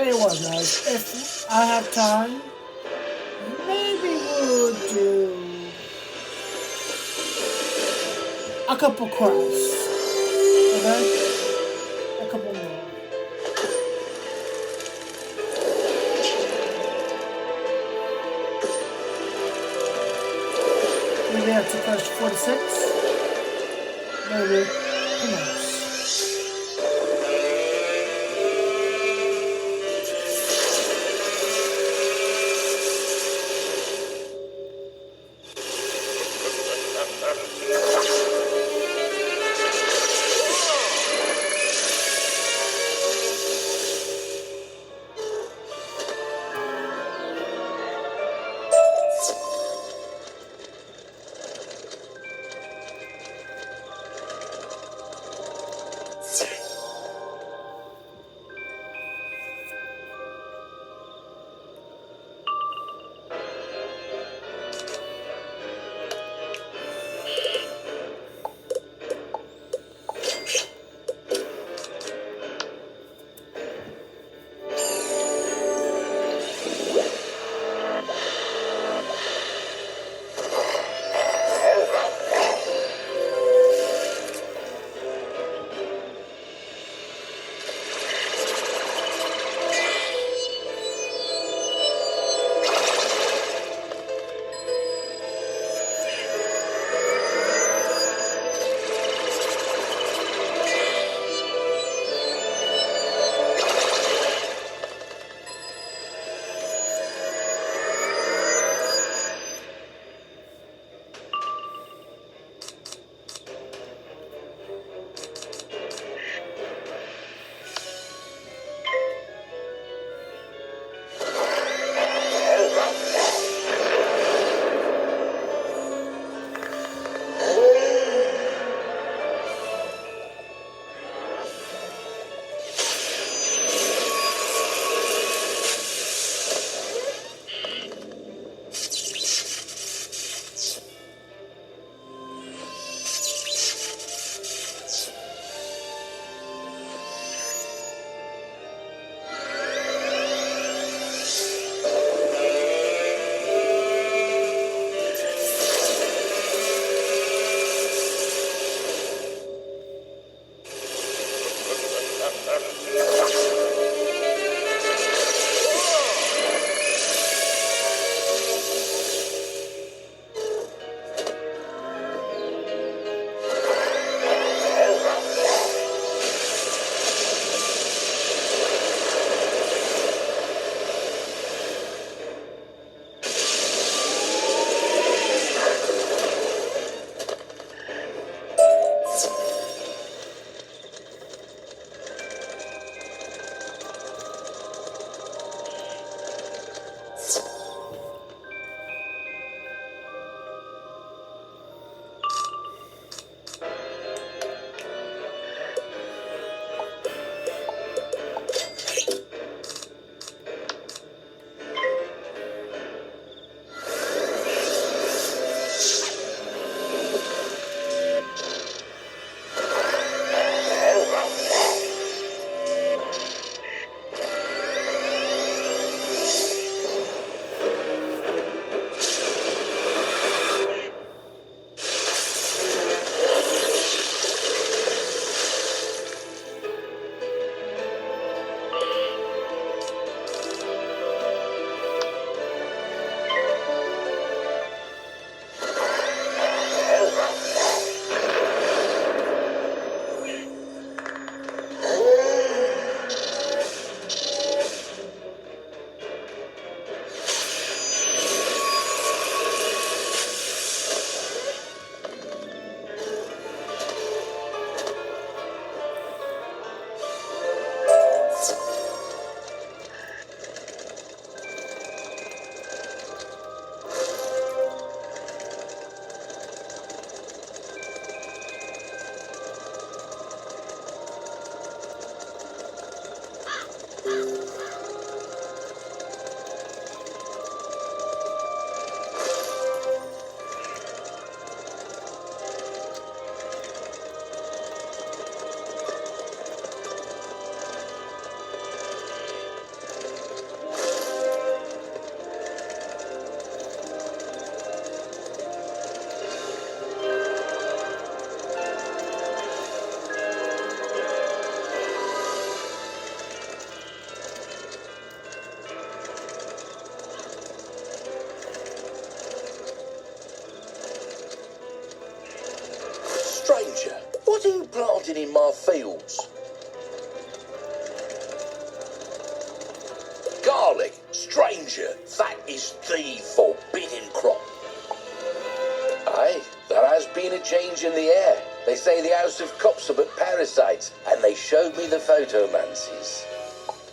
tell you what, guys. If I have time, maybe we'll do a couple quests. Okay? A couple more. Maybe up to quest 46. Maybe. Who knows? What are you planting in my fields? Garlic, stranger, that is the forbidden crop. Aye, there has been a change in the air. They say the House of Cops are but parasites, and they showed me the photomancies.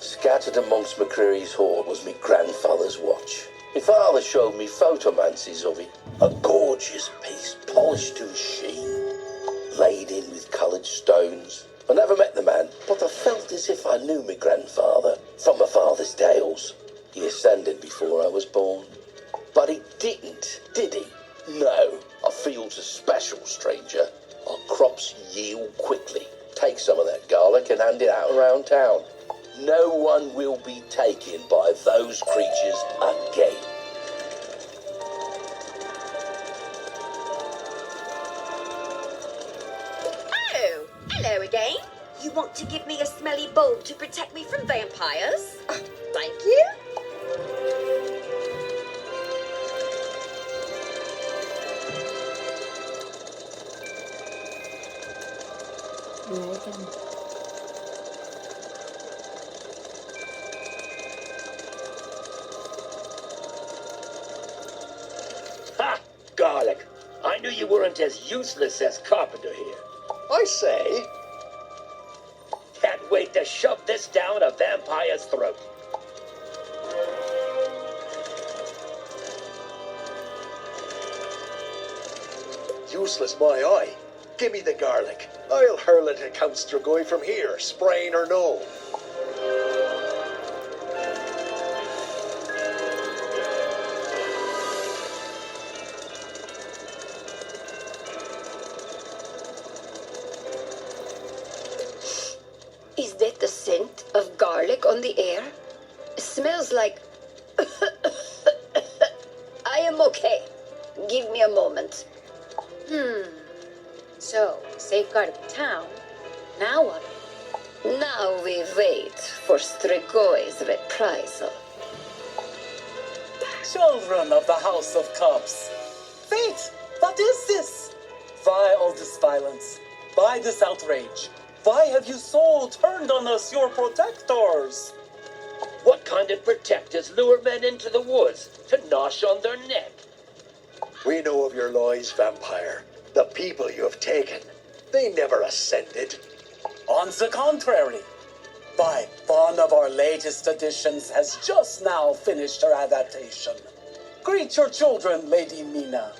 Scattered amongst McCreary's hoard was me grandfather's watch. My father showed me photomancies of it. A gorgeous piece, polished to a sheen, laid in with coloured stones. I never met the man, but I felt as if I knew my grandfather from my father's tales. He ascended before I was born. But he didn't, did he? No, our fields are special, stranger. Our crops yield quickly. Take some of that garlic and hand it out around town. No one will be taken by those creatures again. Oh, hello again. You want to give me a smelly bulb to protect me from vampires? Thank you. You're welcome. Ha! Garlic. I knew you weren't as useless as Carpenter here. I say, Can't wait to shove this down a vampire's throat. useless my eye. Give me the garlic. I'll hurl it at Count Strigoi from here, sprain or no. Is that the scent of garlic on the air? It smells like... I am okay. Give me a moment. So, safeguarded the town. Now what? Now we wait for Strigoi's reprisal. Children of the House of Cups. Fate, what is this? Why all this violence? Why this outrage? Why have you so turned on us, your protectors? What kind of protectors lure men into the woods to nosh on their neck? We know of your lies, vampire. The people you have taken, they never ascended. On the contrary. Why, one of our latest editions has just now finished her adaptation. Greet your children, Lady Mina.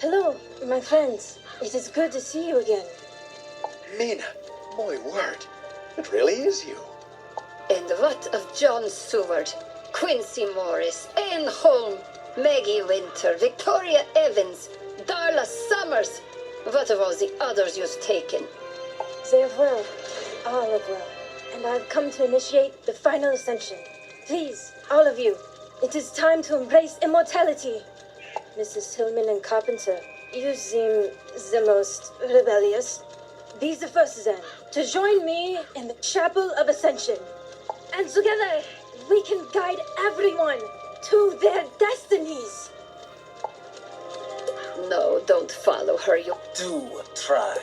Hello, my friends. It is good to see you again. Mina, my word, it really is you. And what of John Seward, Quincy Morris, Anne Holm, Maggie Winter, Victoria Evans, Darla Summers? What of all the others you've taken? They are well, all are well, and I've come to initiate the final ascension. Please, all of you, it is time to embrace immortality. Mrs. Hillman and Carpenter, you seem the most rebellious. Be the first then to join me in the Chapel of Ascension. And together, we can guide everyone to their destinies. No, don't follow her, you... Do try.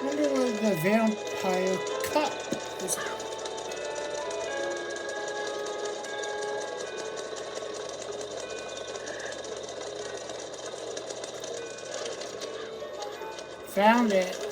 Wonder where the vampire cup is. Found it.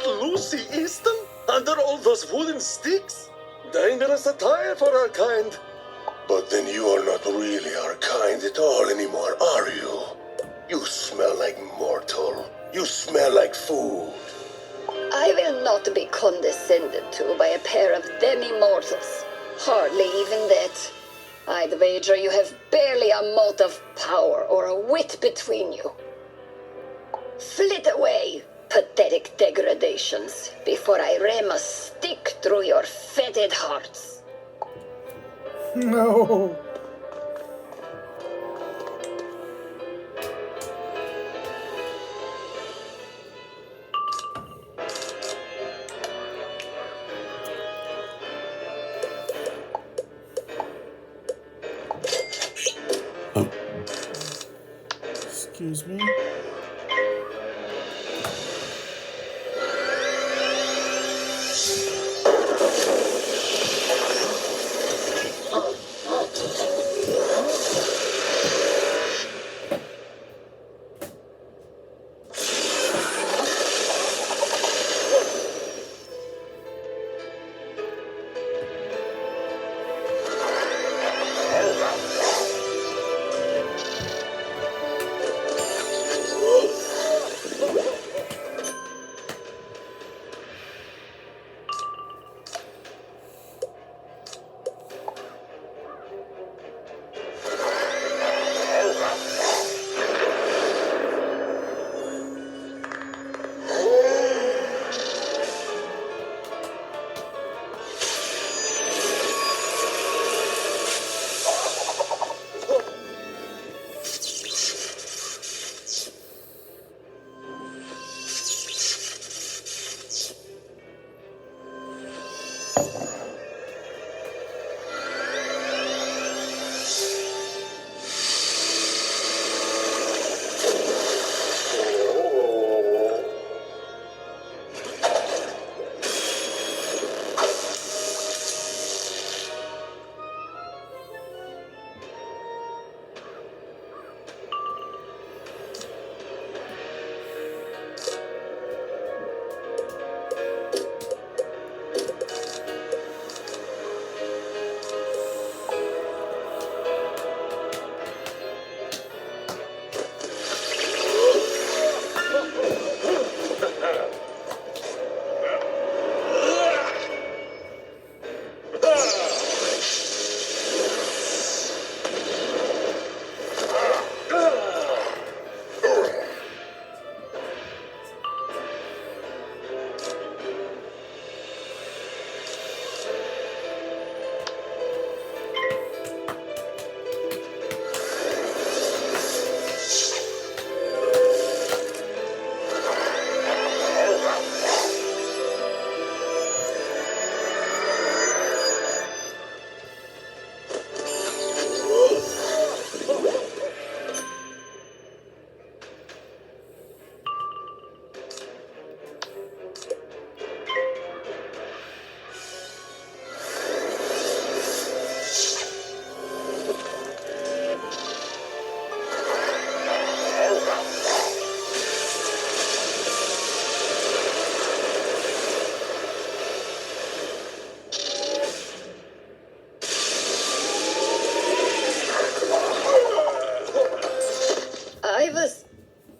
Not Lucy Easton? Under all those wooden sticks? Dangerous attire for our kind. But then you are not really our kind at all anymore, are you? You smell like mortal. You smell like food. I will not be condescended to by a pair of demi-mortals. Hardly even that. I'd wager you have barely a mote of power or a wit between you. Flit away, pathetic degradations, before I ram a stick through your fetid hearts. No. Excuse me.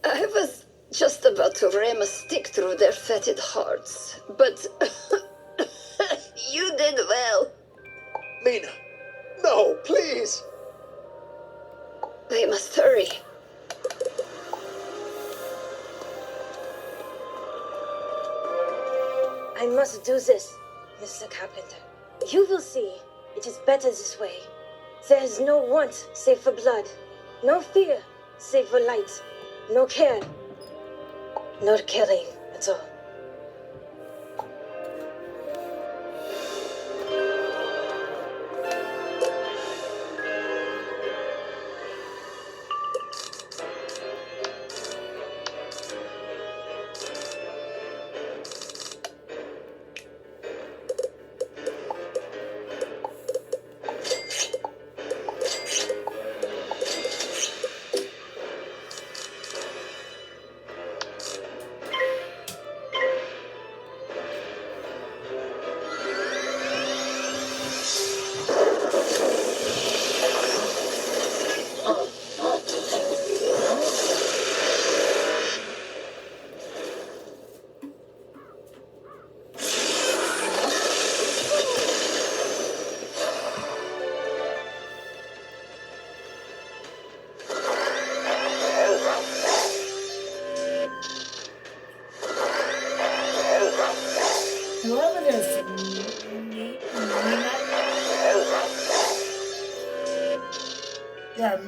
I was just about to ram a stick through their fetid hearts, but you did well. Mina, no, please. We must hurry. I must do this, Mr. Carpenter. You will see. It is better this way. There is no want save for blood. No fear save for light. No care. Nor caring at all.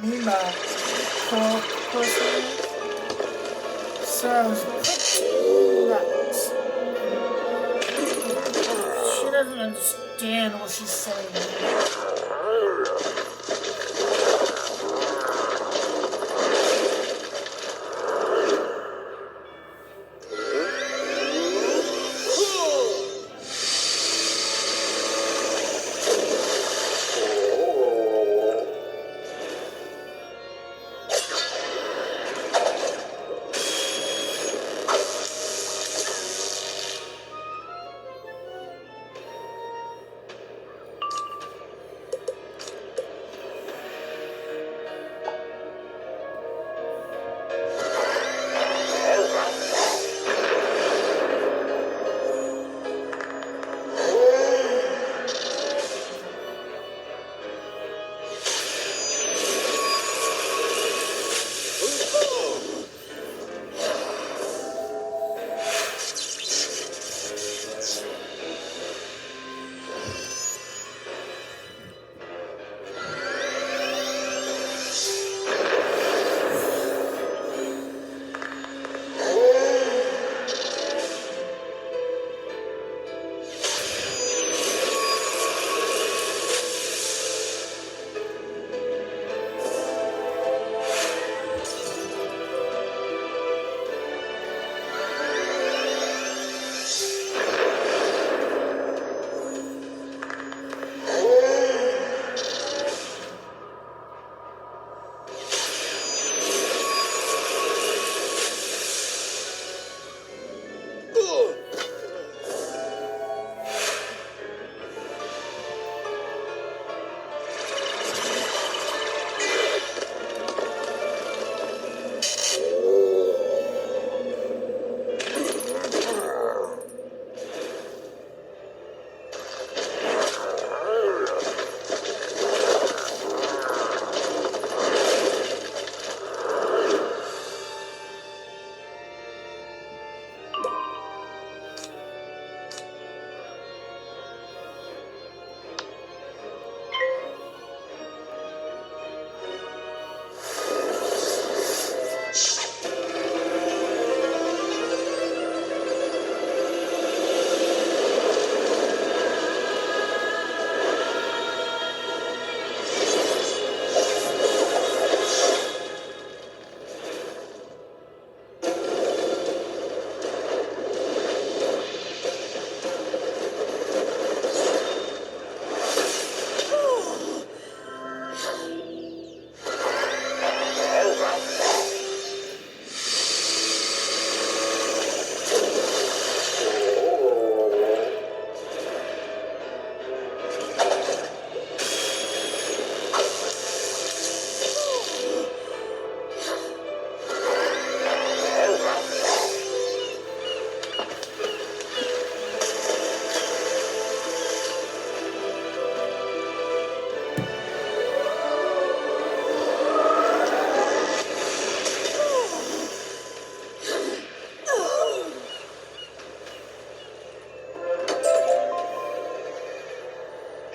Nima. Cool person. So, nuts. She doesn't understand what she's saying.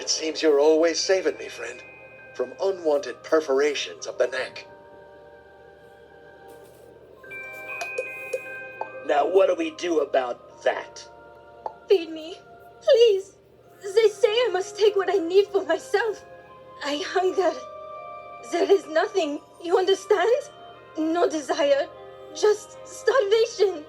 Seems you're always saving me, friend, from unwanted perforations of the neck. Now what do we do about that? Feed me, please. They say I must take what I need for myself. I hunger. There is nothing, you understand? No desire, just starvation.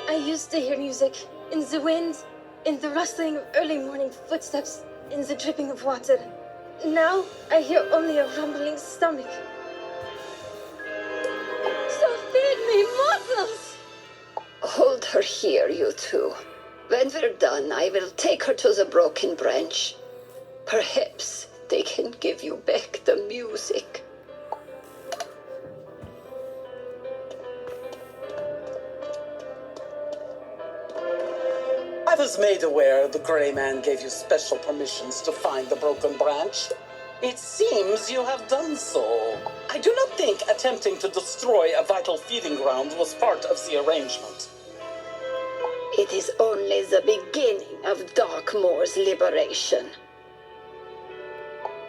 I used to hear music in the wind, in the rustling of early morning footsteps, in the dripping of water. Now I hear only a rumbling stomach. So feed me, mortals! Hold her here, you two. When we're done, I will take her to the broken branch. Perhaps they can give you back the music. I was made aware the Grey Man gave you special permissions to find the broken branch. It seems you have done so. I do not think attempting to destroy a vital feeding ground was part of the arrangement. It is only the beginning of Darkmoor's liberation.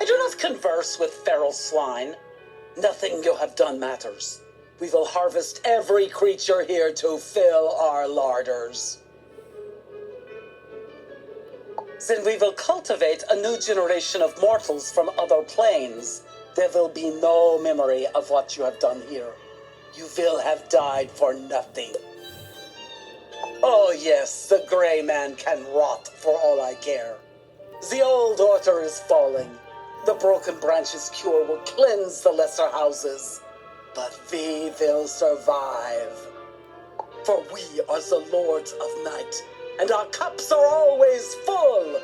I do not converse with feral swine. Nothing you have done matters. We will harvest every creature here to fill our larders. Then we will cultivate a new generation of mortals from other planes. There will be no memory of what you have done here. You will have died for nothing. Oh yes, the gray man can rot for all I care. The old order is falling. The broken branch's cure will cleanse the lesser houses. But we will survive. For we are the lords of night, and our cups are always full.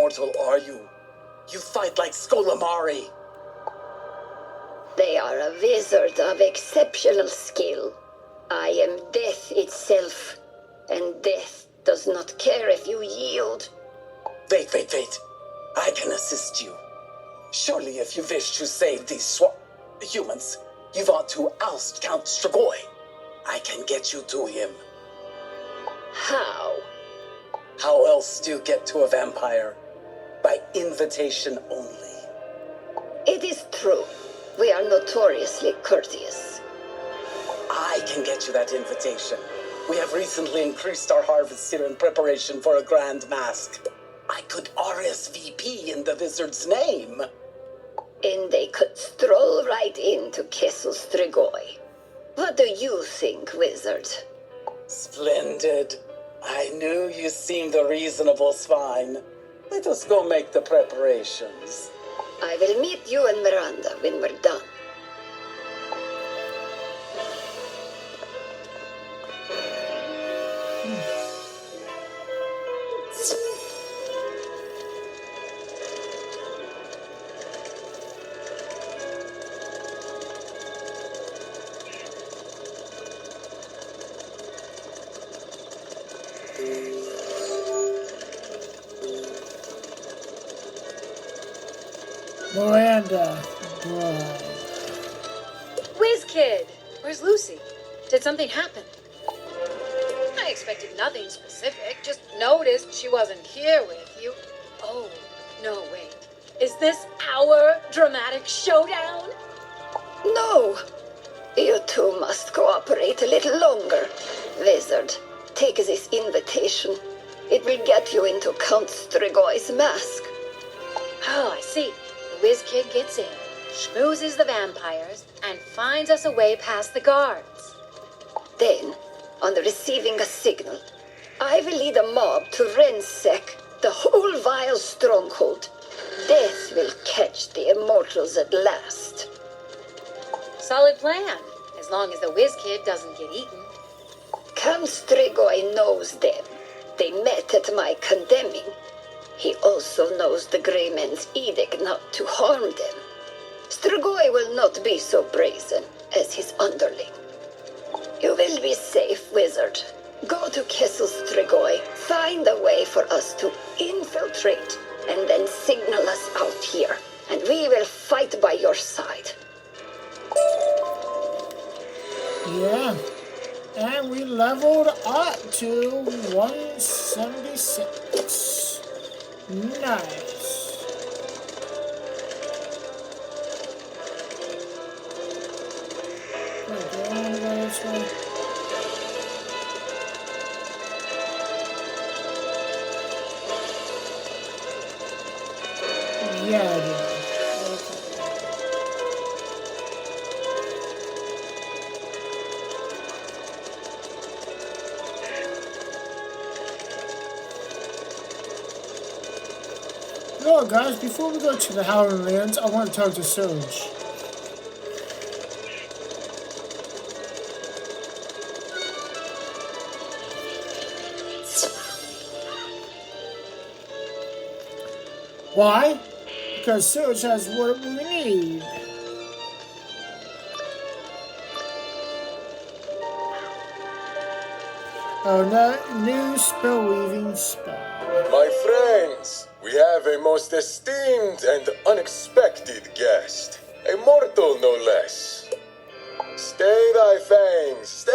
mortal are you? You fight like Skolamari. They are a wizard of exceptional skill. I am death itself, and death does not care if you yield. Wait. I can assist you. Surely if you wish to save these humans, you want to oust Count Strigoi. I can get you to him. How? How else do you get to a vampire? By invitation only. It is true. We are notoriously courteous. I can get you that invitation. We have recently increased our harvest here in preparation for a grand mask. I could RSVP in the wizard's name. And they could stroll right into Castle Strigoi. What do you think, wizard? Splendid. I knew you seemed a reasonable swine. Let us go make the preparations. I will meet you and Miranda when we're done. Miranda. Bro. Whiz Kid! Where's Lucy? Did something happen? I expected nothing specific, just noticed she wasn't here with you. Oh, no, wait. Is this our dramatic showdown? No! You two must cooperate a little longer. Wizard, take this invitation. It will get you into Count Strigoi's mask. Oh, I see. The Whiz Kid gets in, schmoozes the vampires, and finds us a way past the guards. Then, on receiving a signal, I will lead a mob to ransack the whole vile stronghold. Death will catch the immortals at last. Solid plan, as long as the Whiz Kid doesn't get eaten. Count Strigoi knows them. They met at my condemning. He also knows the Grey Man's edict not to harm them. Strigoi will not be so brazen as his underling. You will be safe, wizard. Go to Castle Strigoi, find a way for us to infiltrate, and then signal us out here, and we will fight by your side. Yeah. And we leveled up to 176. Nice. Wait, do I want to go this way? Yeah, I do. Okay. You know what, guys? Before we go to the Howling Lands, I want to talk to Surge. Why? Because Surge has what we need. Oh, no, new spell weaving spell. My friends, we have a most esteemed and unexpected guest. A mortal, no less. Stay thy fangs,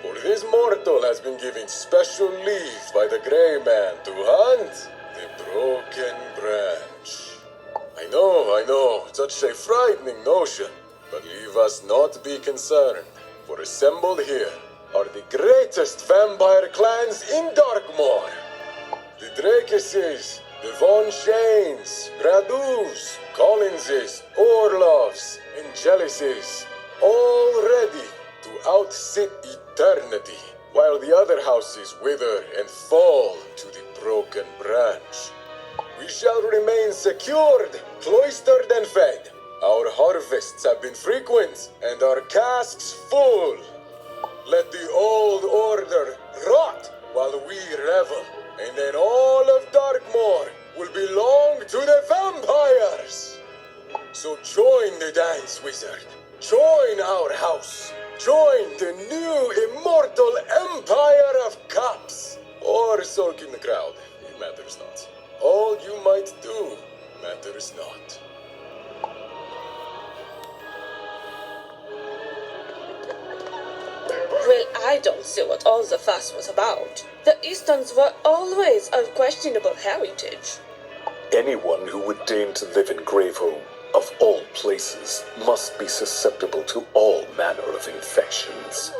for this mortal has been given special leave by the Grey Man to hunt the broken branch. I know, such a frightening notion, but leave us not be concerned, for assembled here are the greatest vampire clans in Darkmoor. The Dracuses, the Von Shanes, Gradus, Collinses, Orloffs, and Jealousies, all ready to outsit eternity, while the other houses wither and fall to the broken branch. We shall remain secured, cloistered, and fed. Our harvests have been frequent, and our casks full. Let the old order rot while we revel, and then all of Darkmoor Join the dance, wizard. Join our house. Join the new immortal Empire of Cops. Or sulk in the crowd. It matters not. All you might do matters not. Well, I don't see what all the fuss was about. The Eastons were always of questionable heritage. Anyone who would deign to live in Graveholm, of all places, must be susceptible to all manner of infections.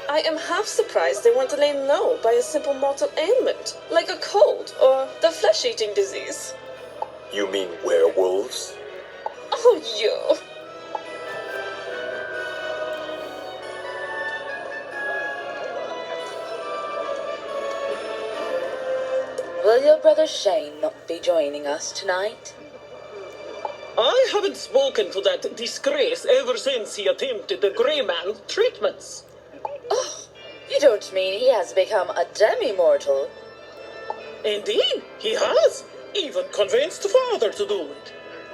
I am half surprised they weren't laid low by a simple mortal ailment, like a cold or the flesh-eating disease. You mean werewolves? Oh, you. Will your brother Shane not be joining us tonight? I haven't spoken to that disgrace ever since he attempted the Grey Man treatments. Oh, you don't mean he has become a demi-mortal? Indeed, he has. Even convinced father to do it.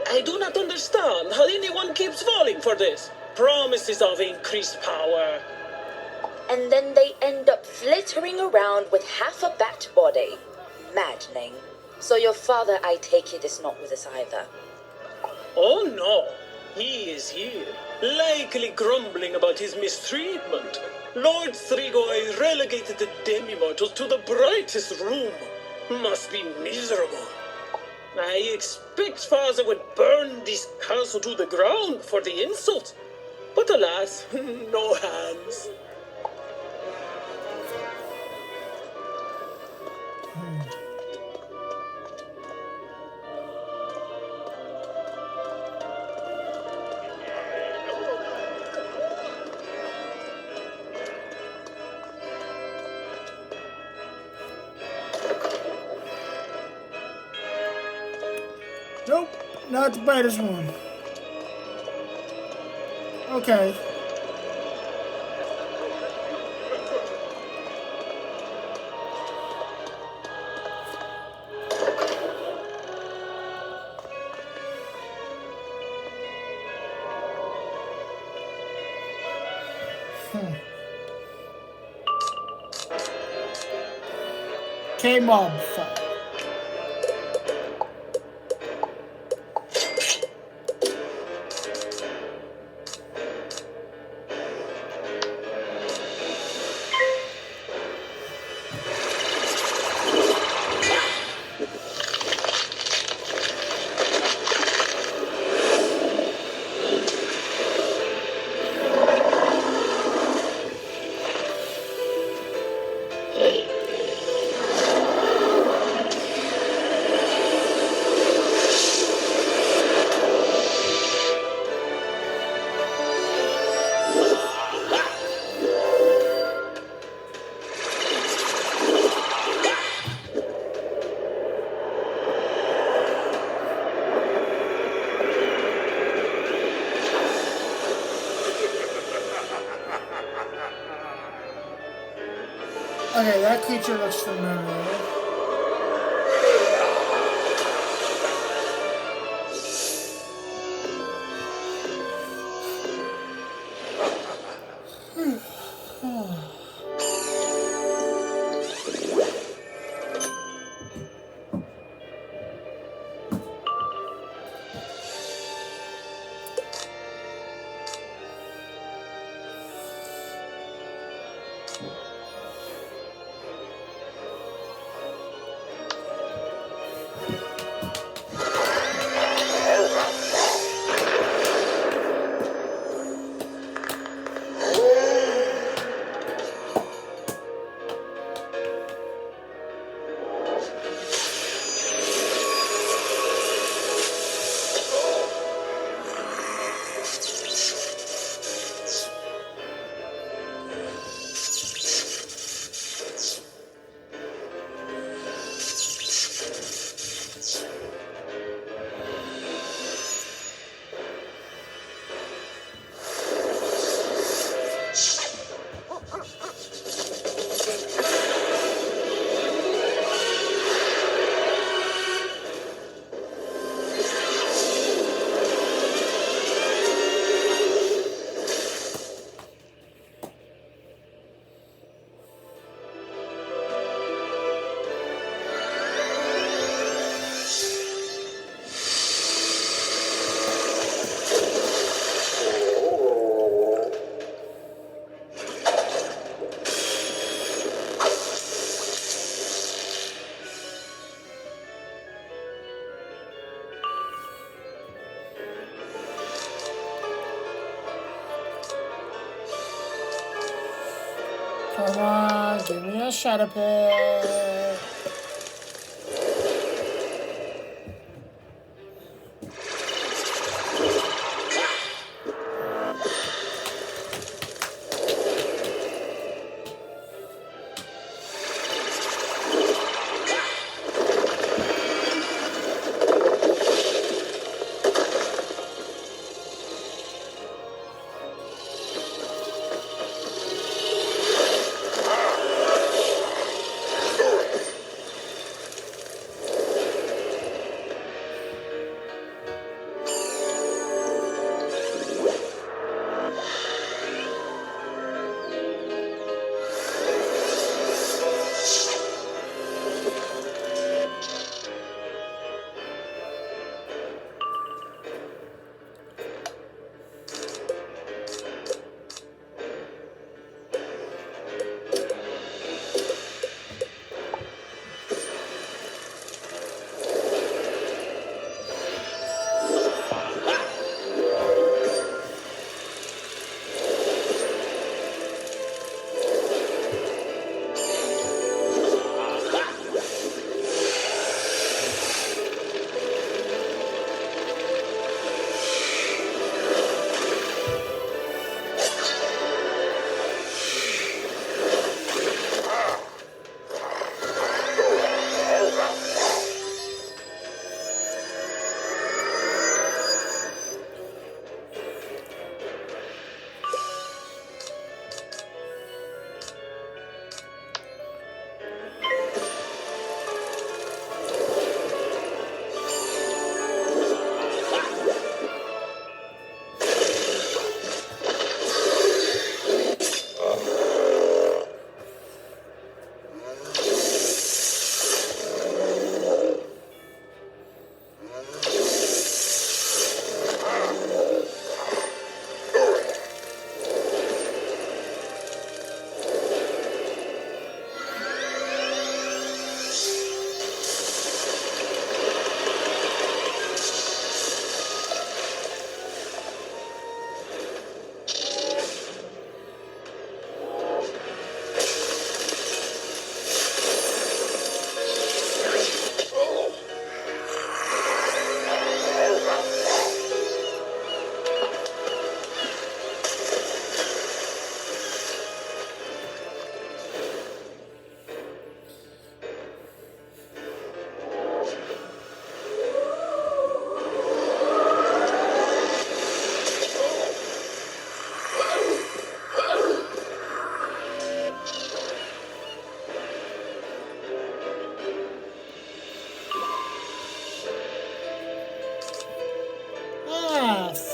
I do not understand how anyone keeps falling for this. Promises of increased power. And then they end up flittering around with half a bat body. Maddening. So your father, I take it, is not with us either. Oh no, he is here, likely grumbling about his mistreatment. Lord Strigoi relegated the demi-mortals to the brightest room. Must be miserable. I expect father would burn this castle to the ground for the insult. But alas, no hands. Nope, not the brightest one. Okay. K-Mob fight. Okay, that creature looks familiar. Come on, give me a shadow pit.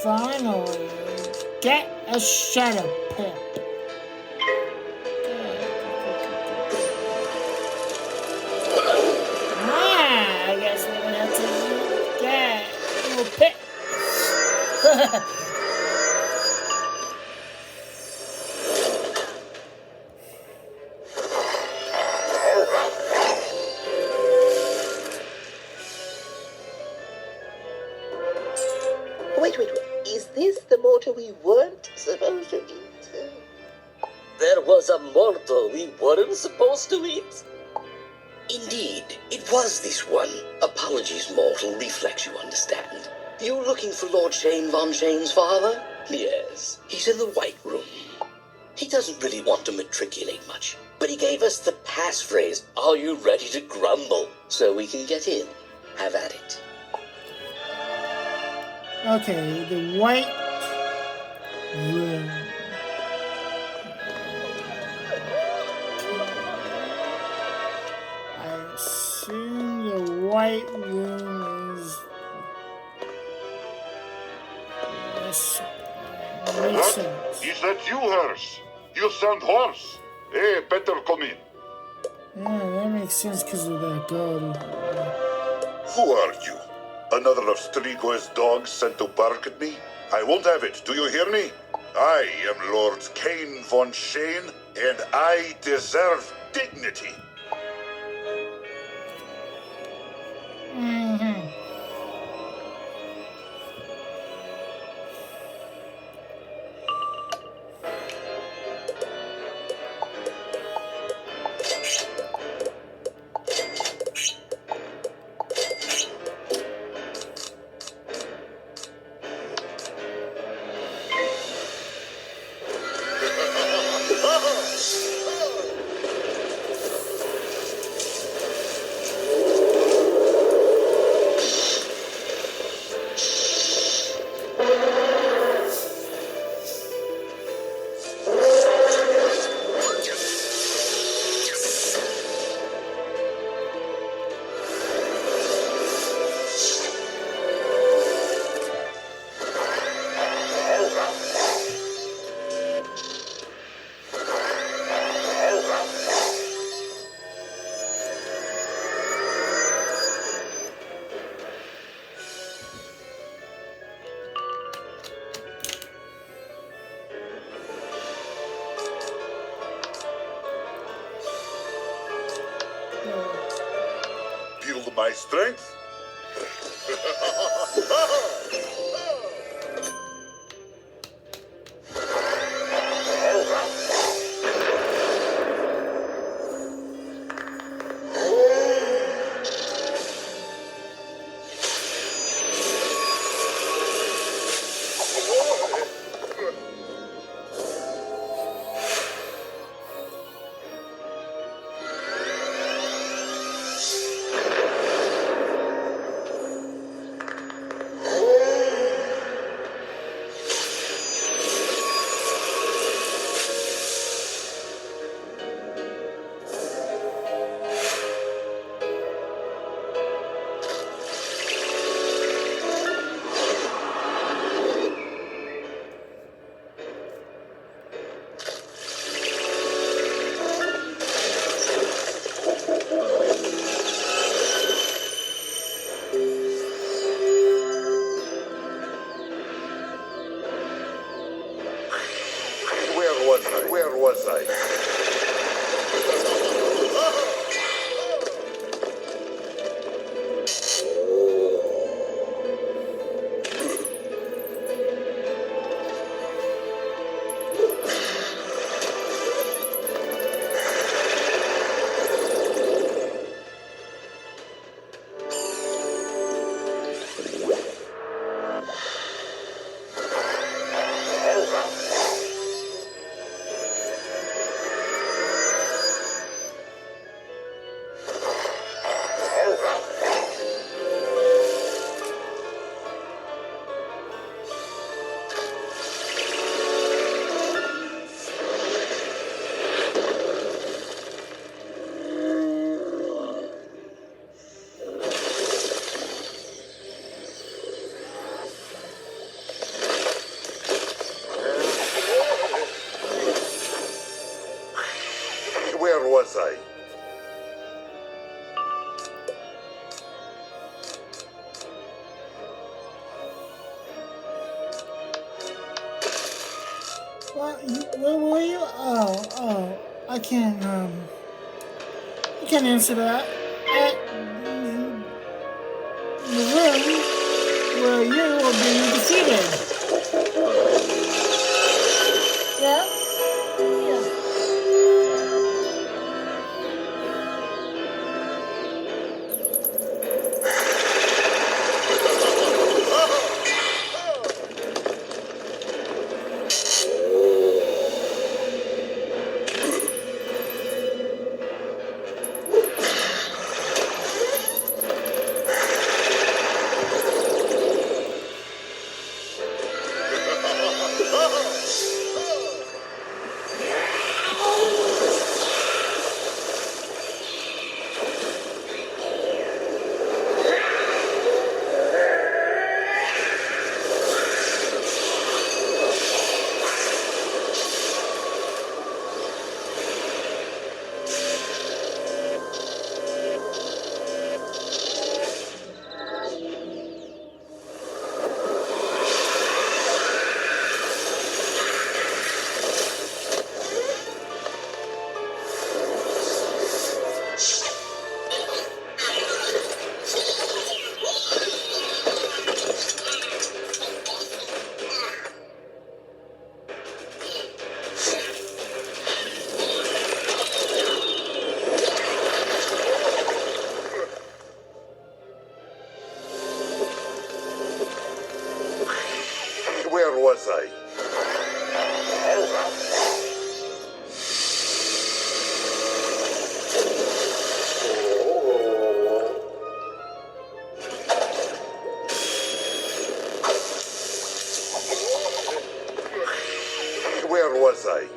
Finally, get a shadow pit. I guess we're gonna have to get a little pit. Wait. Is this the mortar we weren't supposed to eat? There was a mortal we weren't supposed to eat? Indeed, it was this one. Apologies, mortal. Reflex, you understand. You're looking for Lord Shane von Shane's father? Yes, he's in the White Room. He doesn't really want to matriculate much, but he gave us the passphrase, "Are you ready to grumble?" so we can get in. Have at it. Okay, the White Room. I assume the White Room is this. Makes sense. Is that you, Hearse? You sound hoarse. Hey, better come in. Yeah, that makes sense because of that god. Who are you? Another of Strigo's dogs sent to bark at me? I won't have it, do you hear me? I am Lord Cain von Shane, and I deserve dignity. my strength? Where was I? Where was I? Where were you? I can't answer that. At the room where you were being defeated. Yeah? Yeah. Where was I? Where was I?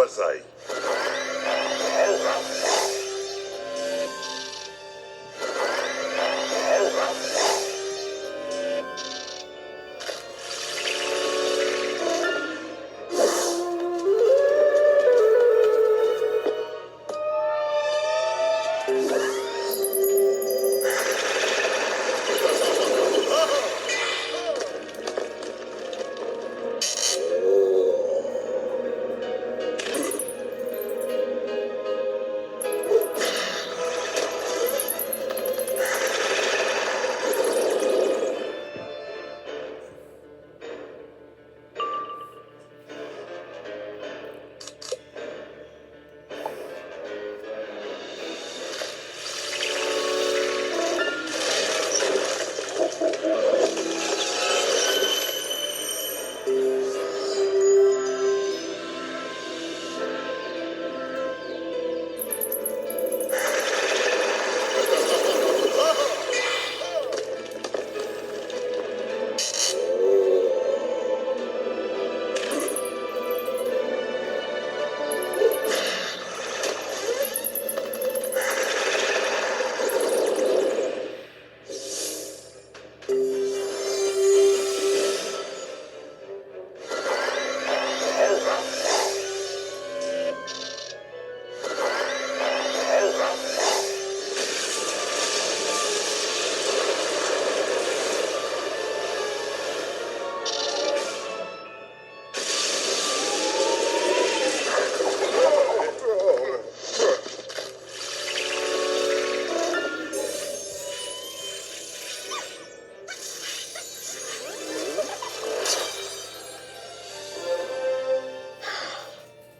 was I?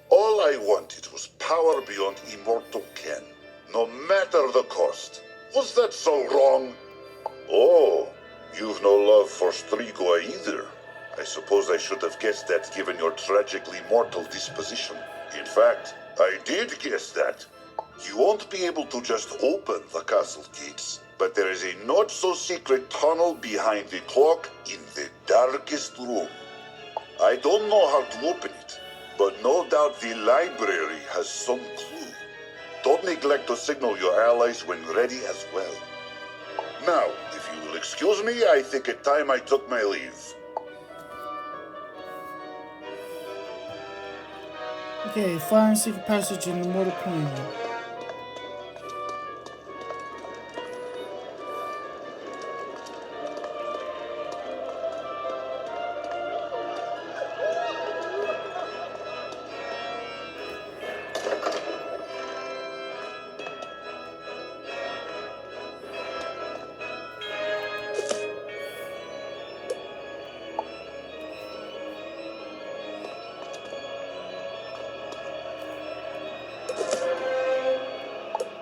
All I wanted was power beyond immortal ken, no matter the cost. Was that so wrong? Oh, you've no love for Strigoi either. I suppose I should have guessed that given your tragically mortal disposition. In fact, I did guess that. You won't be able to just open the castle gates, but there is a not-so-secret tunnel behind the clock in the darkest room. I don't know how to open it, but no doubt the library has some clue. Don't neglect to signal your allies when ready as well. Now, if you will excuse me, I think it time I took my leave. Okay, find secret passage in the mortal plane.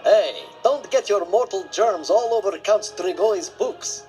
Hey, don't get your mortal germs all over Count Strigoi's books.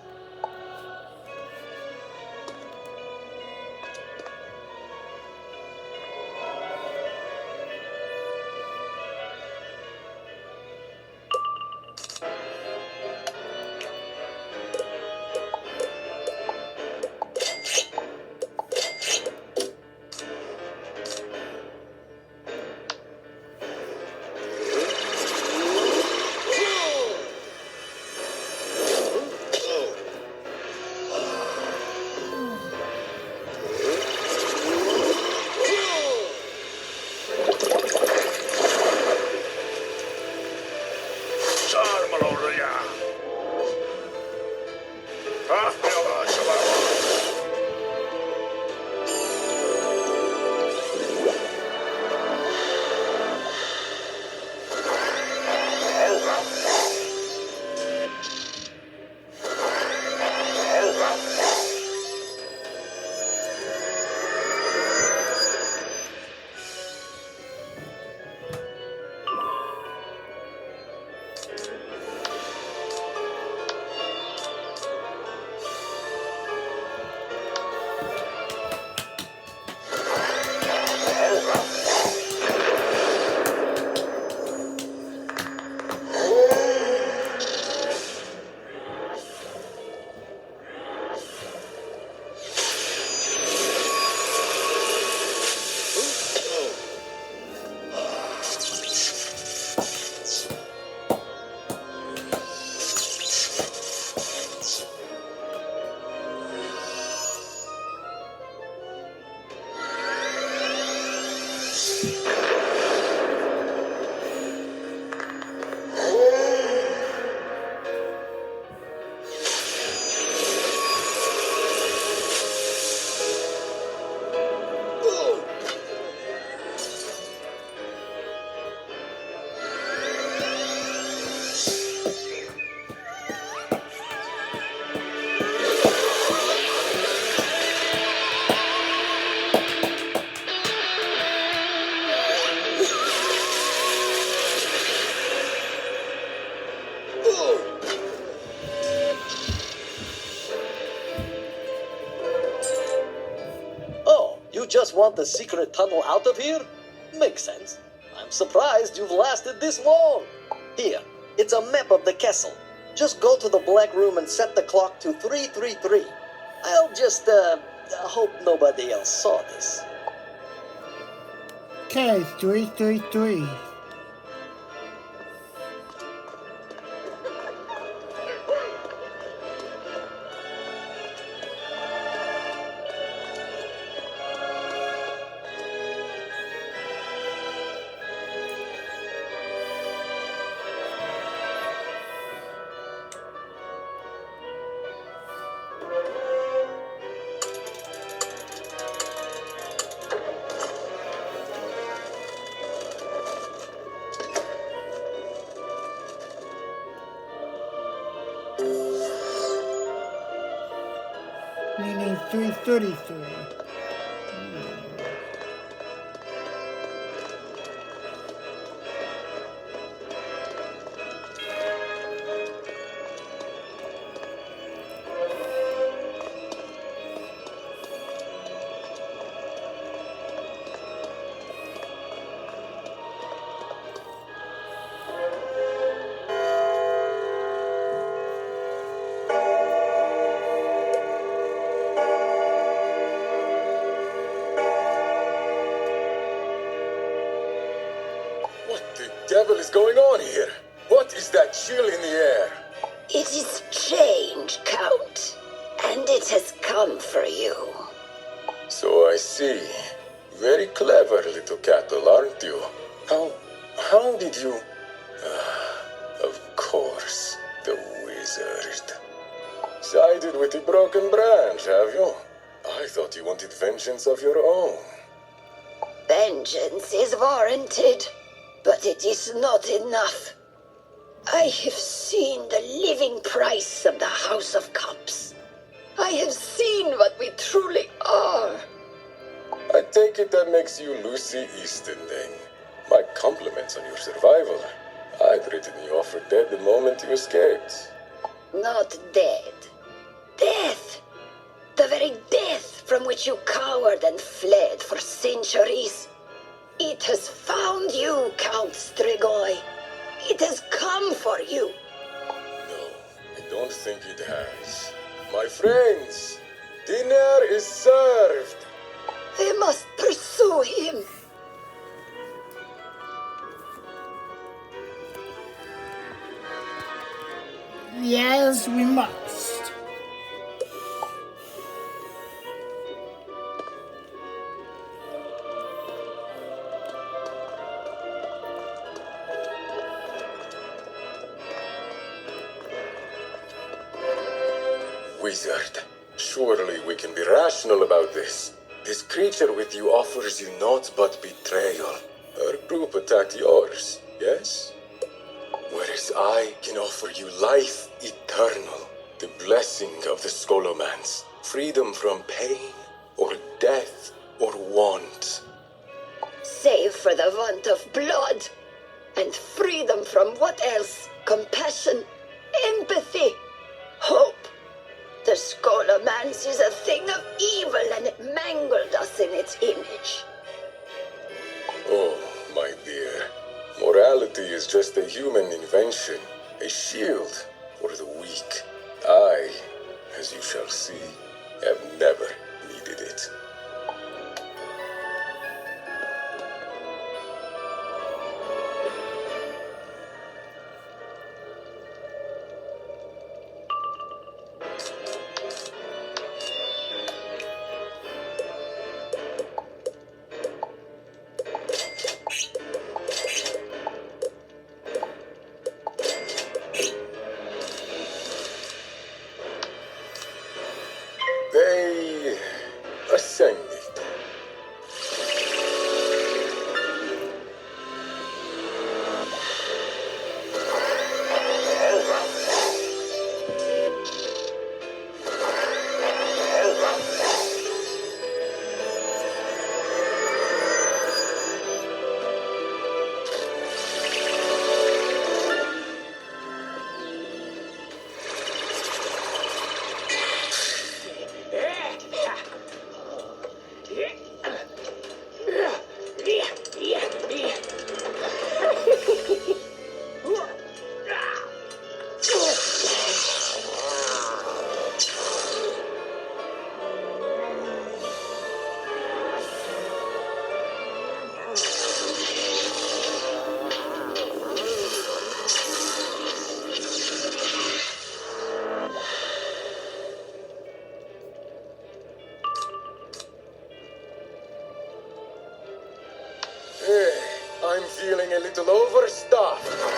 Oh, you just want the secret tunnel out of here? Makes sense. I'm surprised you've lasted this long. Here, it's a map of the castle. Just go to the black room and set the clock to 333. I'll just, hope nobody else saw this. Okay, 333. Meaning 333. What the devil is going on here? What is that chill in the air? It is change, Count. And it has come for you. So I see. Very clever, little cattle, aren't you? How did you... of course, the wizard. Sided with the broken branch, have you? I thought you wanted vengeance of your own. Vengeance is warranted, but it is not enough. I have seen the living price of the House of Cups. I have seen what we truly are. I take it that makes you Lucy Easton, then. My compliments on your survival. I'd written you off for dead the moment you escaped. Not dead. Death. The very death from which you cowered and fled for centuries. It has found you, Count Strigoi. It has come for you. No, I don't think it has. My friends, dinner is served. We must pursue him. Yes, we must. Wizard, surely we can be rational about this. This creature with you offers you naught but betrayal. Her group attacked yours, yes? Whereas I can offer you life eternal, the blessing of the Scholomance, freedom from pain, or death, or want. Save for the want of blood, and freedom from what else? Compassion, empathy, hope. The Scholomance is a thing of evil, and it mangled us in its image. Oh, my dear. Morality is just a human invention, a shield for the weak. I, as you shall see, have never needed it. I'm feeling a little overstuffed.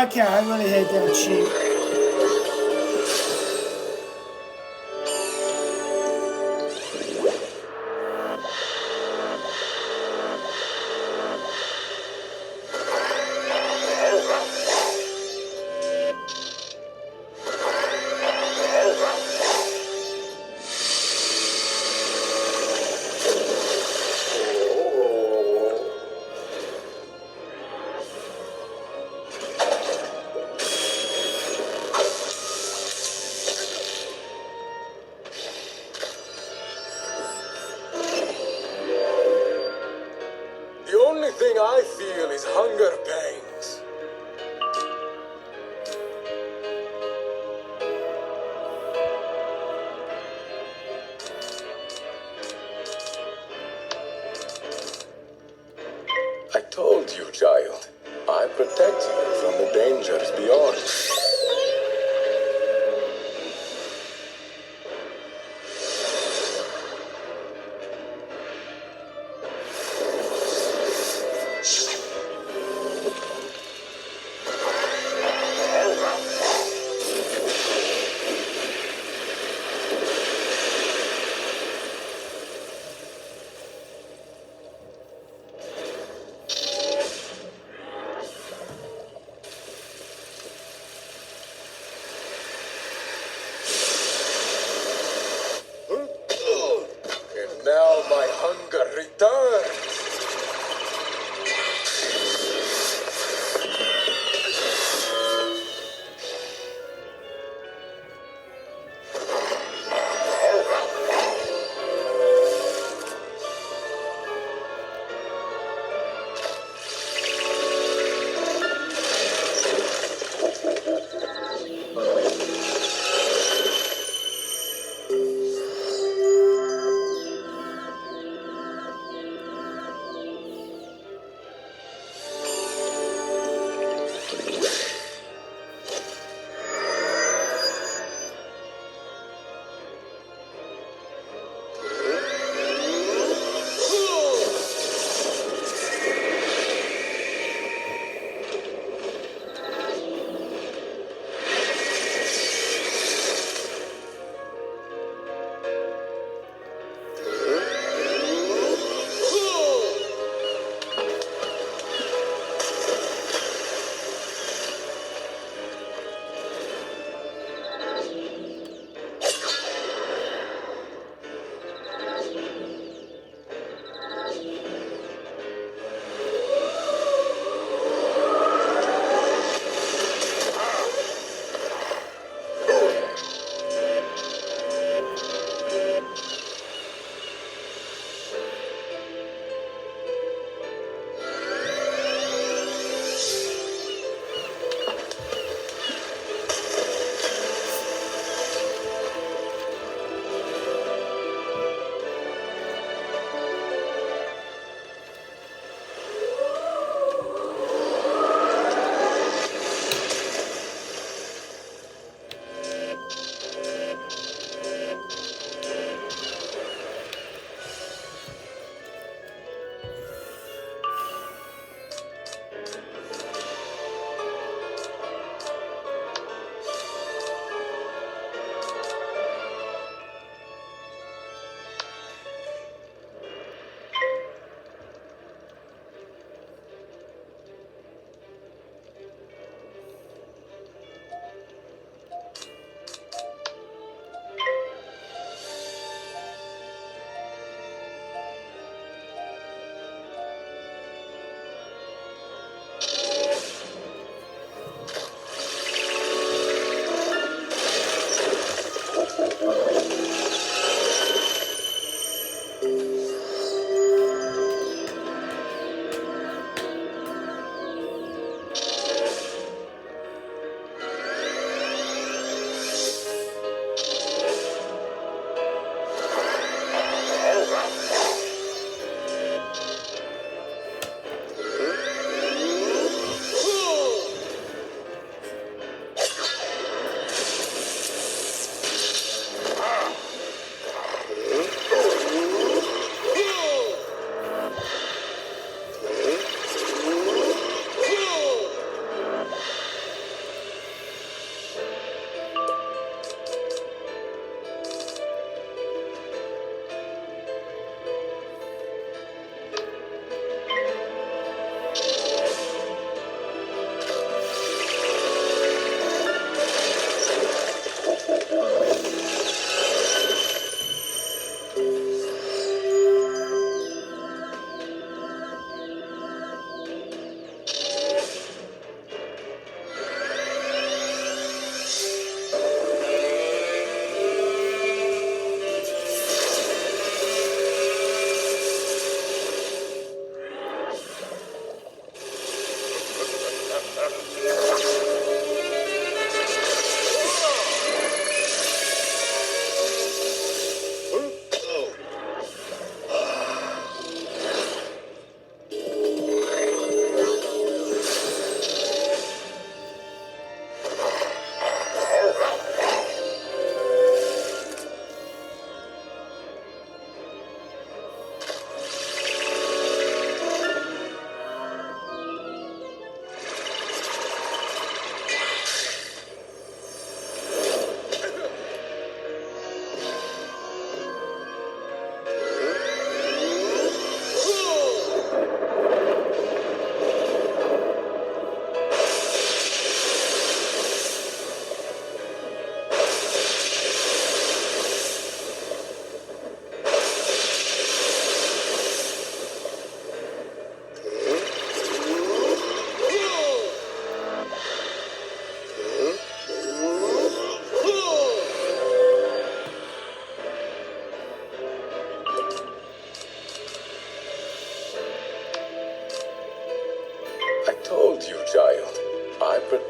Okay, I really hate that sheep. The only thing I feel is hunger pangs. I told you, child. I protect you from the dangers beyond. And now my hunger returns.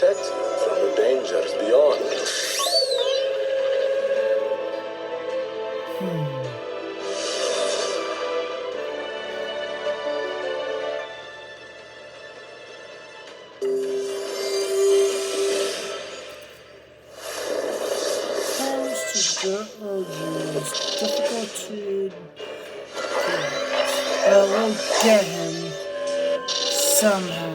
protect you from the dangers beyond. It's difficult to get. We'll get him somehow.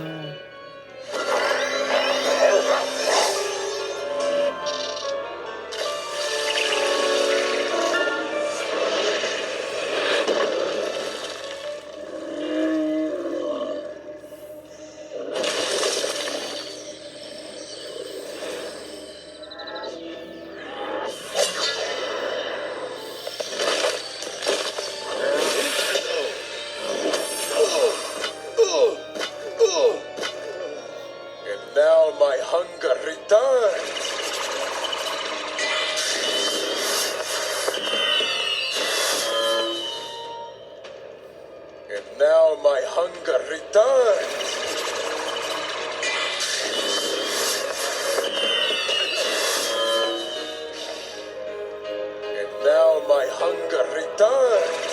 Now my hunger returns. And now my hunger returns. And now my hunger returns.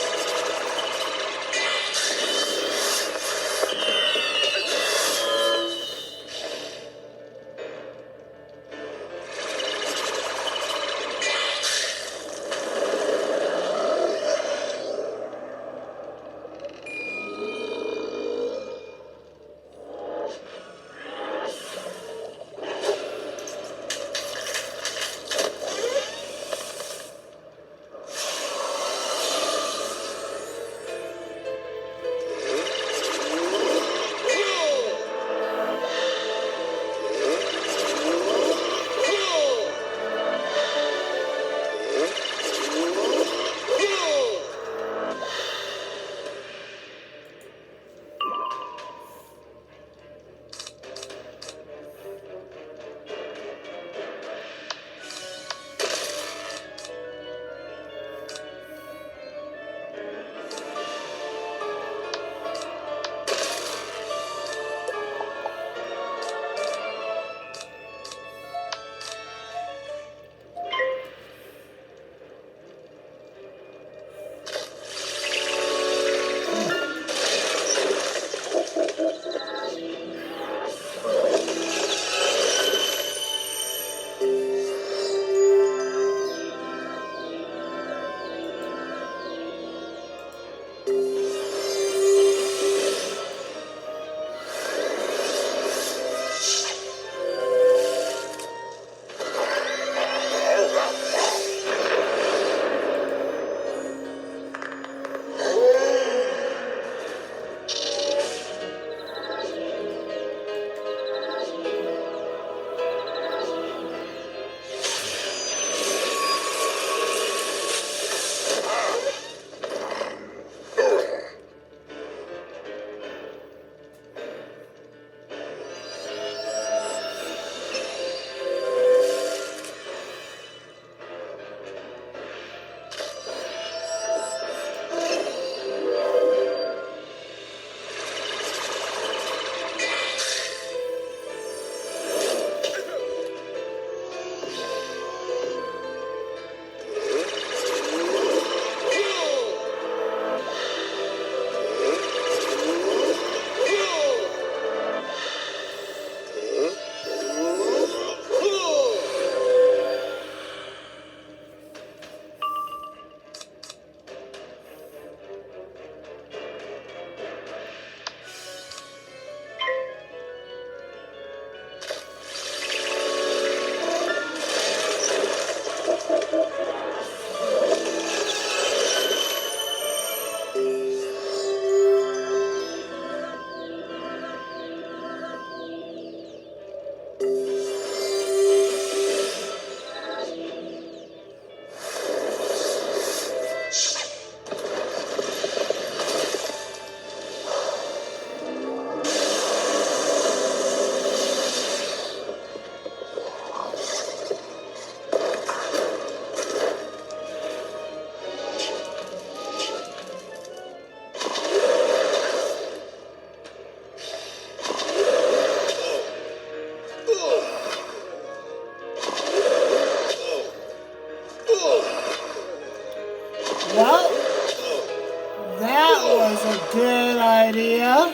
was a good idea.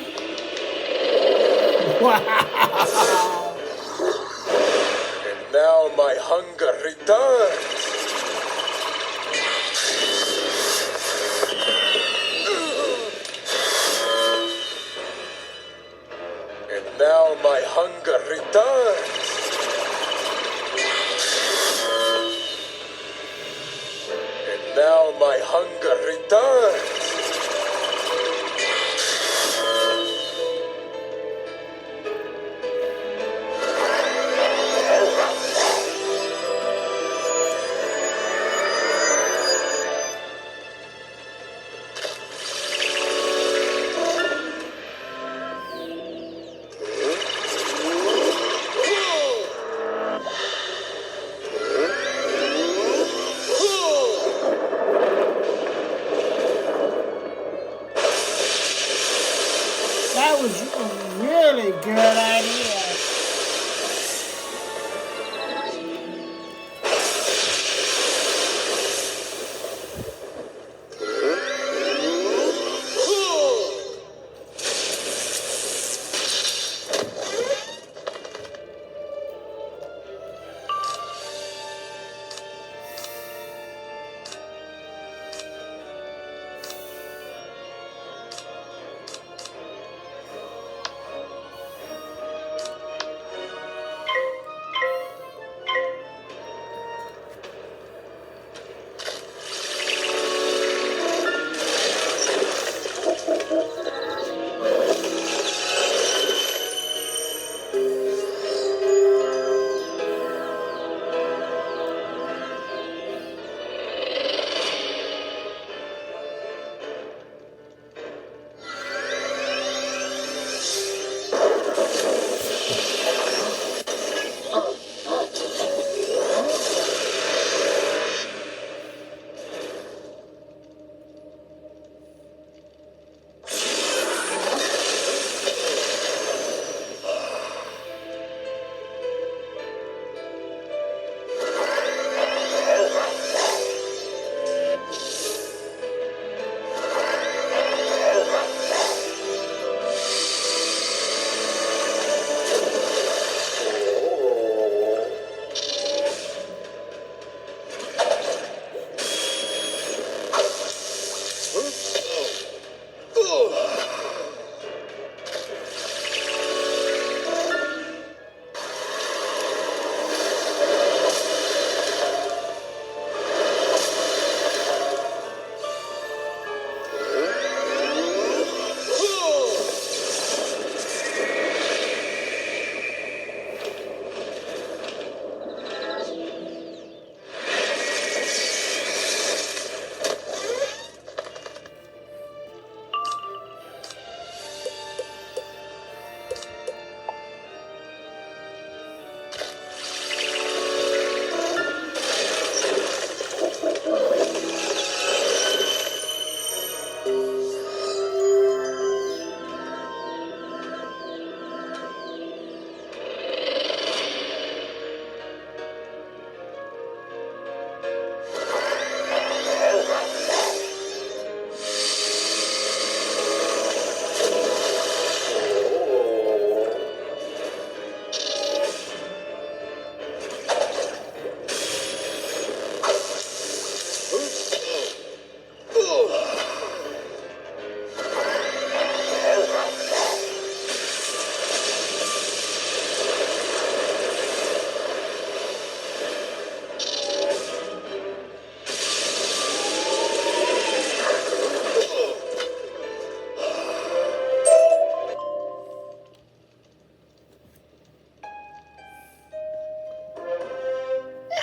Wow. And now my hunger returns. And now my hunger returns. And now my hunger returns. That was a really good idea.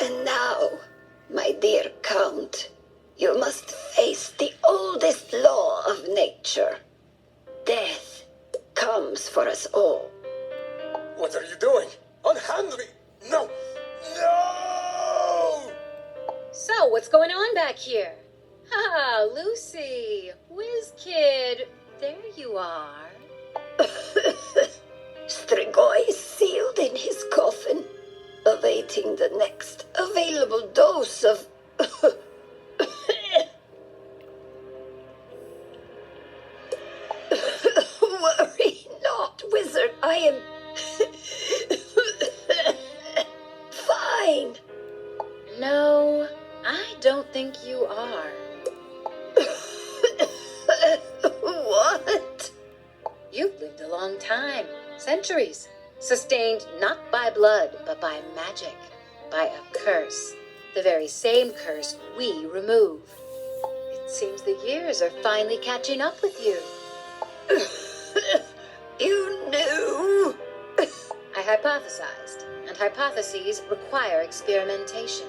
And now, my dear Count, you must face the oldest law of nature. Death comes for us all. What are you doing? Unhand me! No! No! So, what's going on back here? Ah, Lucy, Whiz Kid, there you are. Strigoi is sealed in his coffin, awaiting the next available dose of... Wizard, I am fine. No, I don't think you are. What? You've lived a long time, centuries, sustained not by blood, but by magic, by a curse, the very same curse we removed. It seems the years are finally catching up with you. You knew? I hypothesized, and hypotheses require experimentation.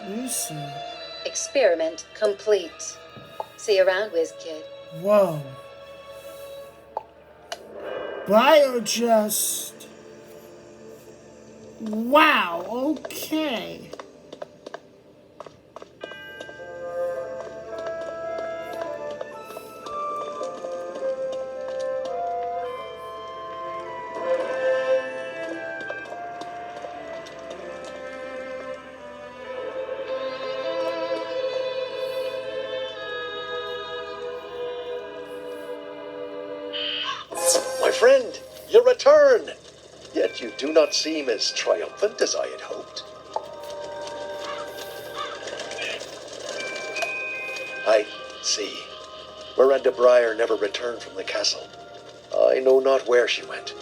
Lucy. Experiment complete. See you around, Whiz Kid. Whoa. Briar just... Wow, okay. My friend, you return! Yet you do not seem as triumphant as I had hoped. I see. Miranda Briar never returned from the castle. I know not where she went,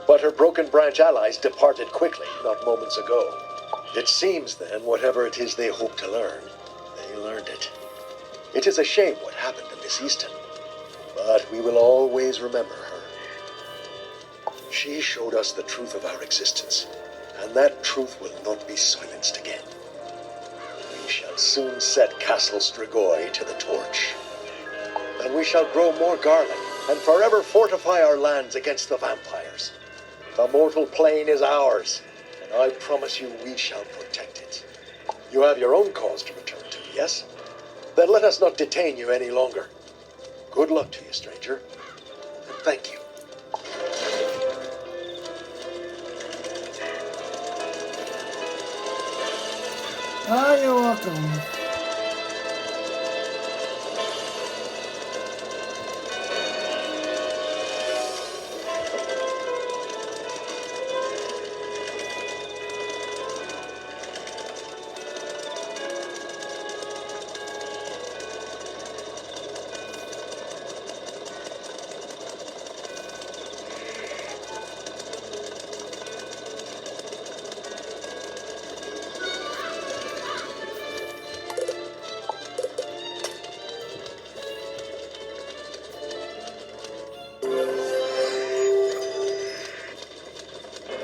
but her Broken Branch allies departed quickly, not moments ago. It seems then, whatever it is they hope to learn, they learned it. It is a shame what happened to Miss Easton, but we will always remember her. She showed us the truth of our existence, and that truth will not be silenced again. We shall soon set Castle Strigoi to the torch, and we shall grow more garlic and forever fortify our lands against the vampires. The mortal plane is ours, and I promise you we shall protect it. You have your own cause to return to, yes? Then let us not detain you any longer. Good luck to you, stranger, and thank you. Oh, you're welcome.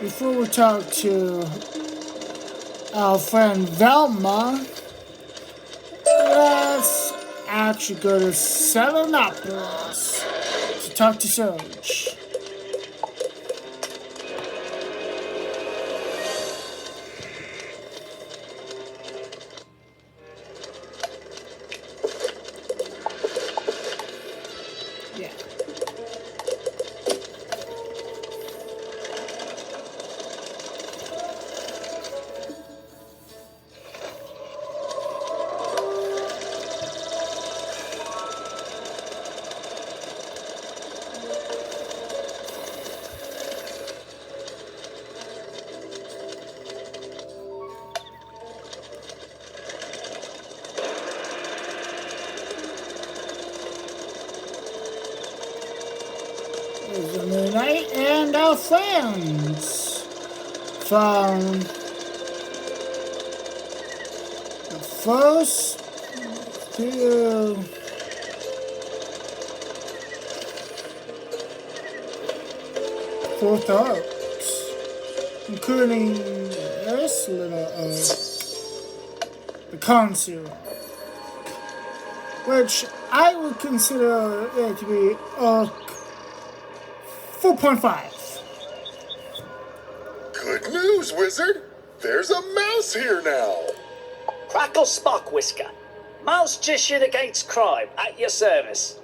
Before we talk to our friend Velma, let's actually go to 7-Operas to talk to Surge. The Midnight and our friends from the first to fourth arcs, including this little the Consul, which I would consider it to be 4.5. Good news, Wizard! There's a mouse here now! Crackle Spock Whisker. Mouse Magician against crime, at your service.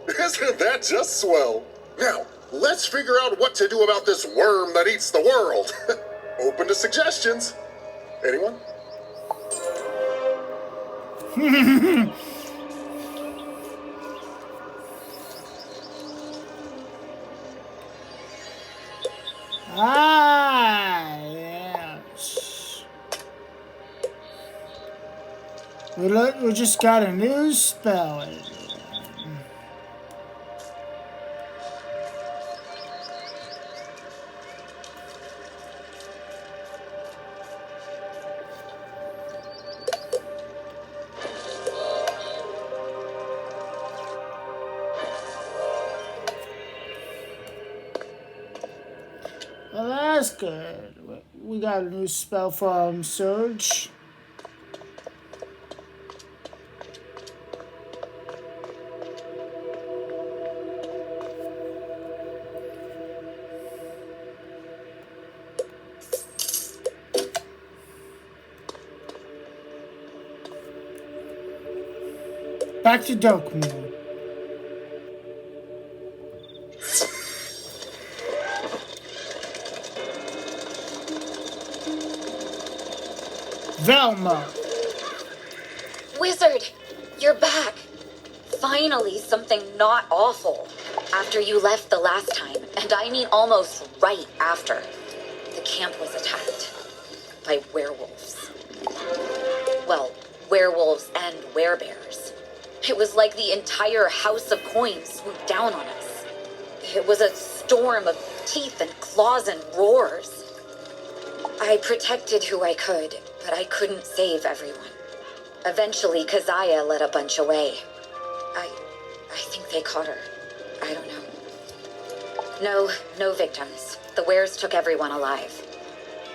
Isn't that just swell? Now, let's figure out what to do about this worm that eats the world. Open to suggestions. Anyone? Ah, yes. We just got a new spell. Well, that's good. We got a new spell from Surge. Back to dark mode. Velma. Wizard, you're back. Finally, something not awful. After you left the last time, and I mean almost right after, the camp was attacked by werewolves. Well, werewolves and werebears. It was like the entire house of coins swooped down on us. It was a storm of teeth and claws and roars. I protected who I could, but I couldn't save everyone. Eventually, Keziah led a bunch away. I think they caught her. I don't know. No victims. The wares took everyone alive.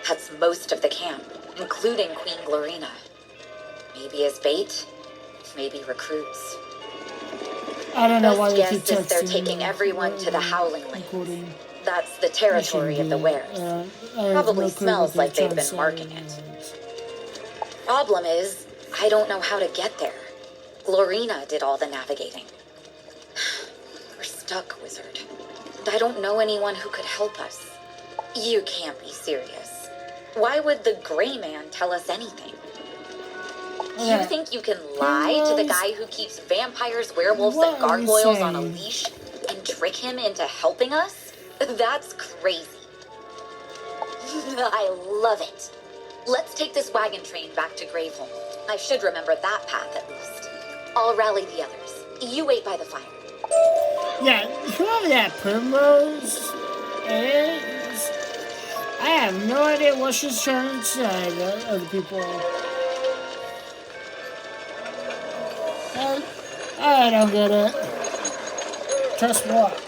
That's most of the camp, including Queen Glorina. Maybe as bait, maybe recruits. I don't know why they keep Best guess is they're texting taking me. everyone to the Howling Lands. Including That's the territory of the wares. Probably smells like they've been marking it. Problem is, I don't know how to get there. Glorina did all the navigating. We're stuck, Wizard. And I don't know anyone who could help us. You can't be serious. Why would the Gray Man tell us anything? You think you can lie to the guy who keeps vampires, werewolves, and gargoyles on a leash and trick him into helping us? That's crazy. I love it. Let's take this wagon train back to Graveholm. I should remember that path at least. I'll rally the others. You wait by the fire. Yeah, whoever that Primrose is, I have no idea what she's trying to say to other people. I don't get it. Trust what?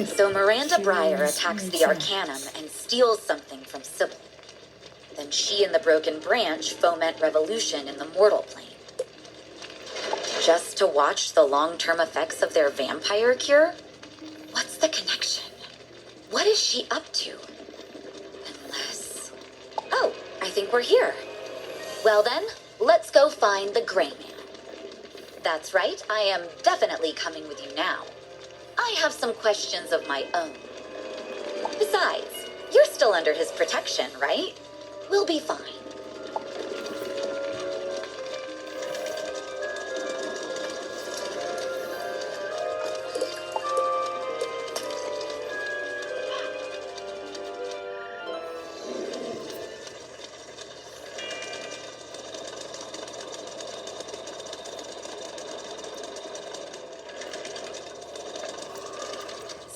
So Miranda Breyer attacks the Arcanum and steals something from Sybil. Then she and the Broken Branch foment revolution in the mortal plane. Just to watch the long-term effects of their vampire cure? What's the connection? What is she up to? Unless... Oh, I think we're here. Well then, let's go find the Gray Man. That's right, I am definitely coming with you now. I have some questions of my own. Besides, you're still under his protection, right? We'll be fine.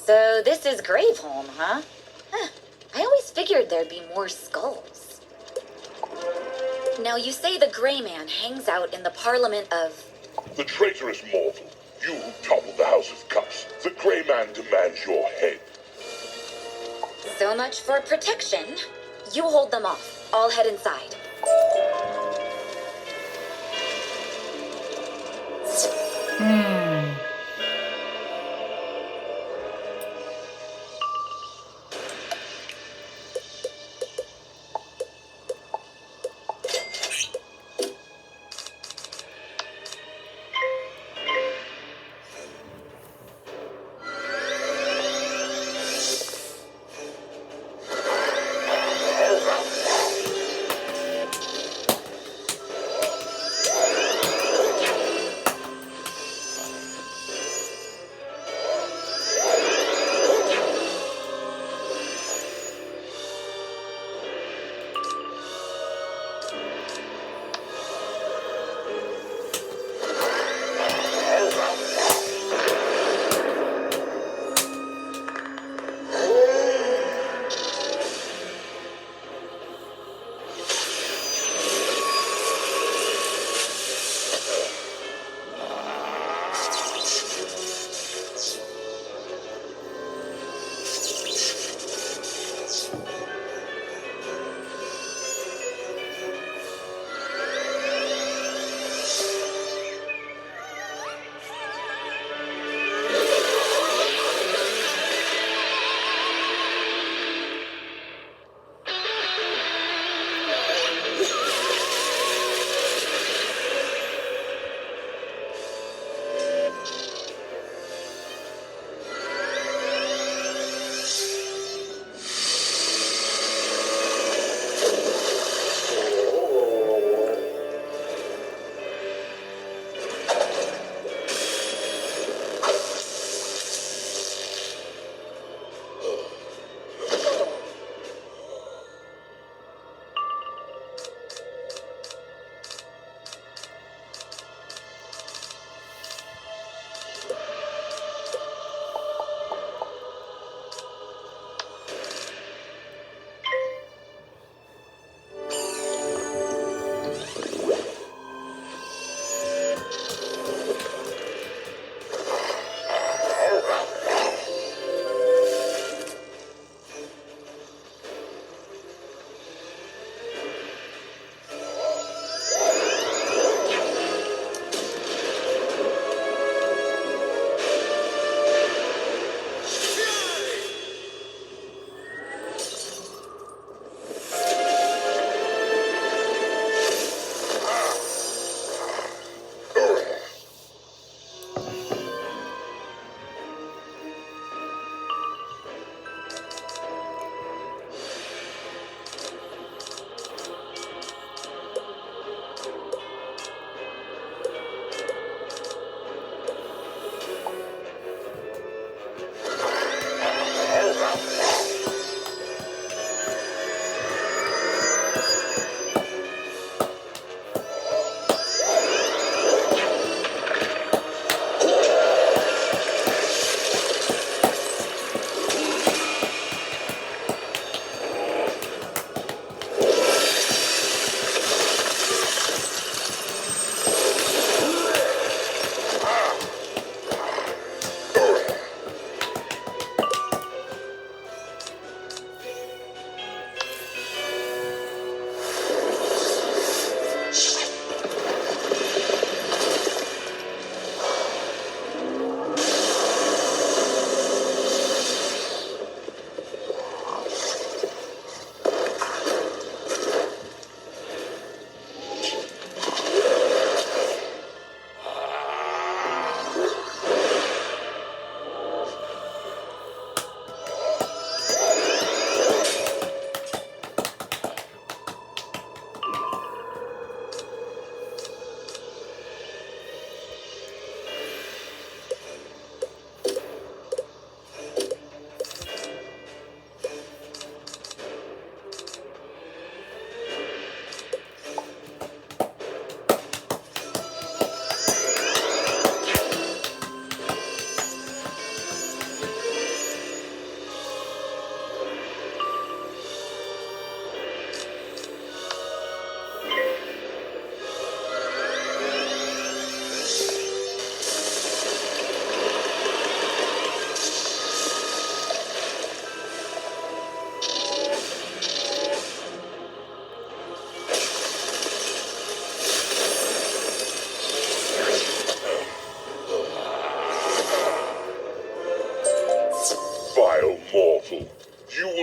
So this is Graveholm, huh? I always figured there'd be more skulls. Now you say the Gray Man hangs out in the Parliament of... The traitorous mortal. You who toppled the House of Cups. The Grey Man demands your head. So much for protection. You hold them off. I'll head inside.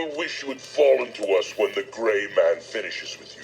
still wish you had fallen to us when the Gray Man finishes with you.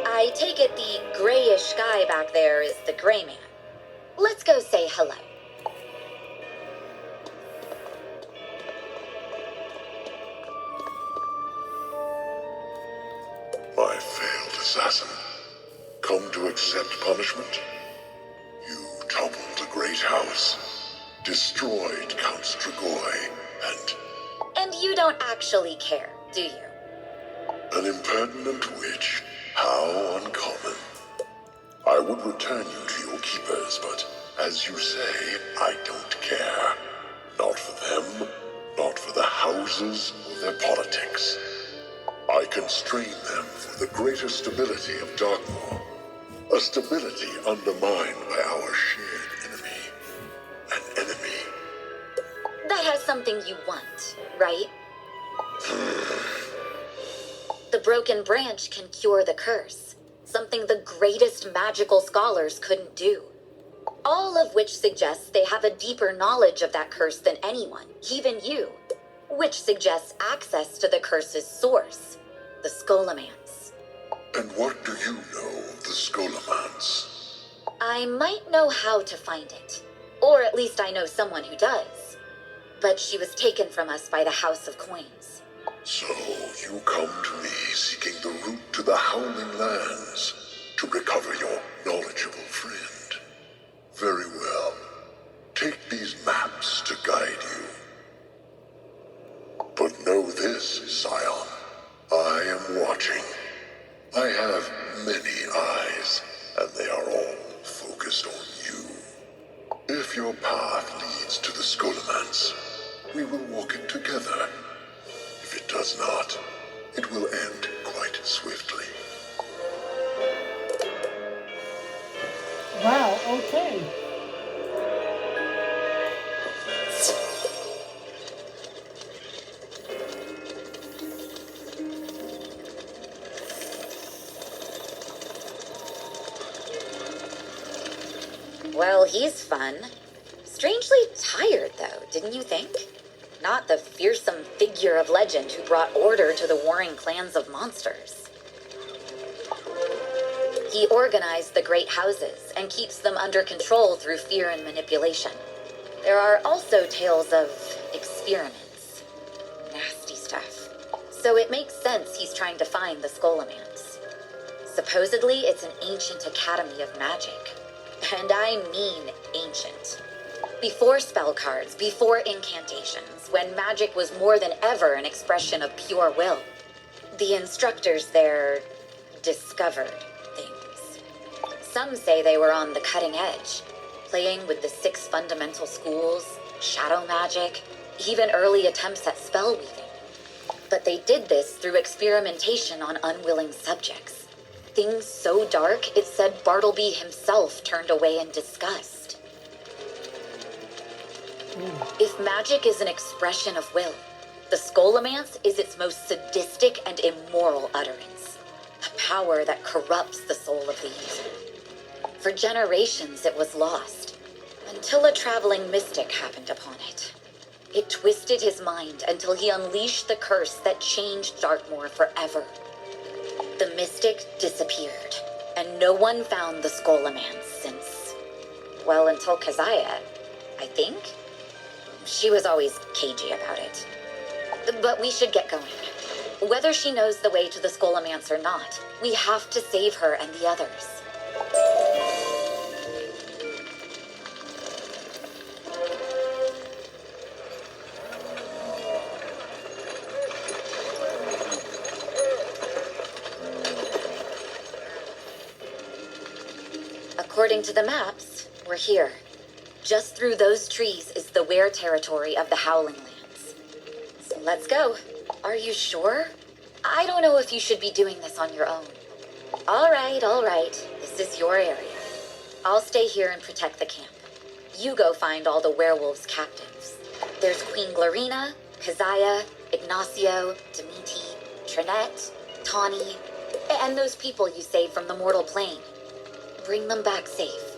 I take it the grayish guy back there is the Gray Man. Let's go say hello. My failed assassin. Come to accept punishment? You toppled a great house, destroyed Count Strigoi, And you don't actually care, do you? an impertinent witch. How uncommon. I would return you to your keepers, but as you say, I don't care. Not for them, not for the houses or their politics. I constrain them for the greater stability of Darkmoor. A stability undermined by our shared enemy. An enemy. That has something you want, right? The broken branch can cure the curse, something the greatest magical scholars couldn't do. All of which suggests they have a deeper knowledge of that curse than anyone, even you. Which suggests access to the curse's source, the Scholomance. And what do you know of the Scholomance? I might know how to find it. Or at least I know someone who does. But she was taken from us by the House of Coins. So you come to me seeking the route to the Howling Lands to recover your knowledgeable friend. Very well. Take these maps to guide you. But know this, Scion. I am watching. I have many eyes, and they are all focused on you. If your path leads to the Scholomance, we will walk it together. If it does not, it will end quite swiftly. Wow, okay. Well, he's fun. Strangely tired, though, didn't you think? Not the fearsome figure of legend who brought order to the warring clans of monsters. He organized the great houses and keeps them under control through fear and manipulation. There are also tales of experiments. Nasty stuff. So it makes sense he's trying to find the Scholomance. Supposedly, it's an ancient academy of magic. And I mean ancient. Before spell cards, before incantations, when magic was more than ever an expression of pure will. The instructors there discovered things. Some say they were on the cutting edge, playing with the 6 fundamental schools, shadow magic, even early attempts at spell weaving. But they did this through experimentation on unwilling subjects. Things so dark, it said Bartleby himself turned away in disgust. If magic is an expression of will, the Scholomance is its most sadistic and immoral utterance. A power that corrupts the soul of the user. For generations it was lost, until a traveling mystic happened upon it. It twisted his mind until he unleashed the curse that changed Darkmoor forever. The mystic disappeared, and no one found the Scholomance since, well, until Keziah, I think? She was always cagey about it. But we should get going. Whether she knows the way to the Scholomance or not, we have to save her and the others. According to the maps, we're here. Just through those trees is the were territory of the Howling Lands. So let's go. Are you sure? I don't know if you should be doing this on your own. All right. This is your area. I'll stay here and protect the camp. You go find all the werewolves' captives. There's Queen Glorina, Keziah, Ignacio, Demeti, Trinette, Tawny, and those people you saved from the mortal plane. Bring them back safe.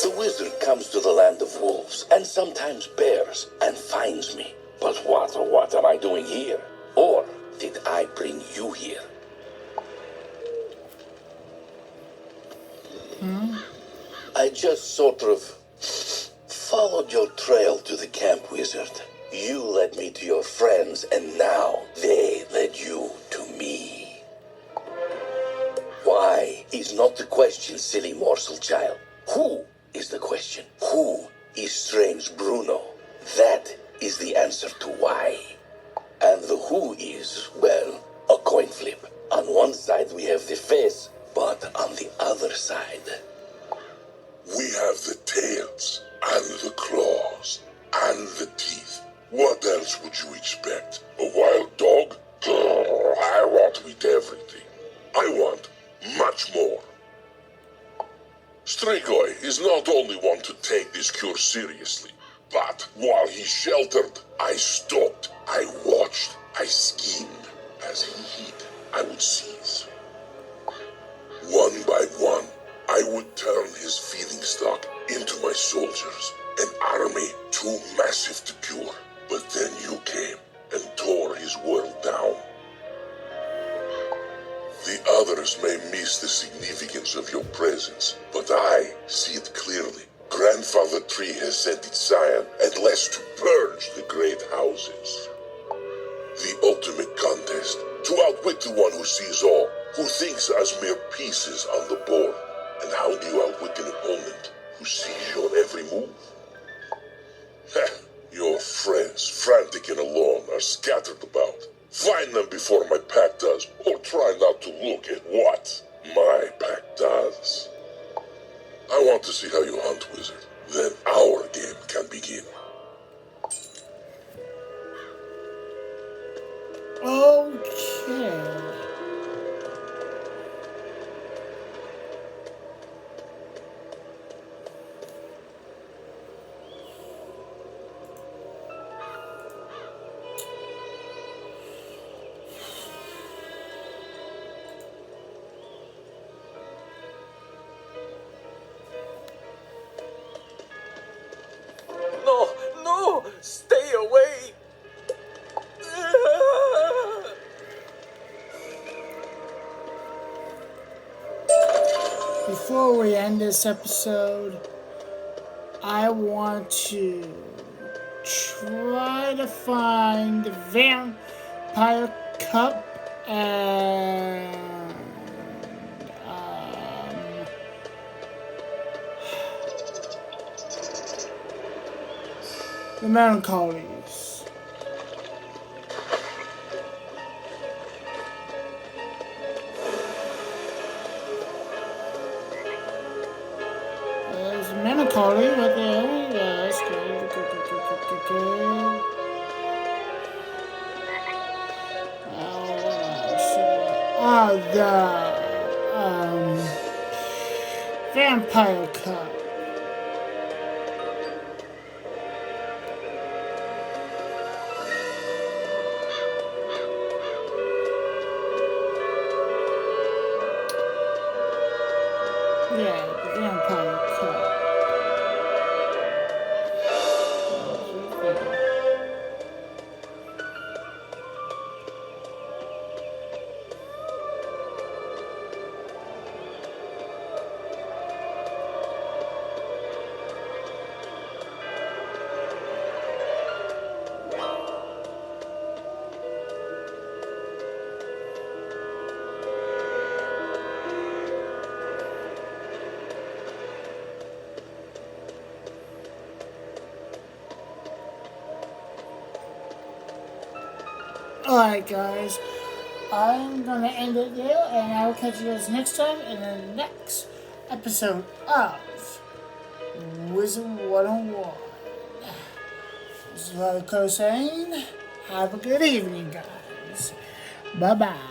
The wizard comes to the land of wolves, and sometimes bears, and finds me. But what am I doing here? Or did I bring you here? I just sort of followed your trail to the camp, wizard. You led me to your friends, and now they led you to me. Why is not the question, silly morsel child. Who is the question? Who is strange Bruno? That is the answer to why. And the who is, well, a coin flip. On one side we have the face, but on the other side... We have the tails, and the claws, and the teeth. What else would you expect? A wild dog? I want to eat everything. I want much more. Strigoi is not only one to take this cure seriously, but while he sheltered, I stalked, I watched, I schemed. As he hid, I would seize. One by one, I would turn his feeding stock into my soldiers, an army too massive to cure. But then you came and tore his world down. The others may miss the significance of your presence, but I see it clearly. Grandfather Tree has sent its scion at last to purge the great houses. The ultimate contest, to outwit the one who sees all, who thinks as mere pieces on the board. And how do you outwit an opponent who sees your every move? Your friends, frantic and alone, are scattered about. Find them before my pack does, or try not to look at what my pack does. I want to see how you hunt, wizard. Then our game can begin. Okay. No! Stay away! Before we end this episode, I want to try to find the Vampire Cup and the Melancholies. There's a Melancholy right there. Yes, good. The Vampire Cup. Yeah, the Vampire Cup. Alright, guys. I'm going to end it there, and I will catch you guys next time in the next episode of Wizard101. This is Close saying, have a good evening, guys. Bye-bye.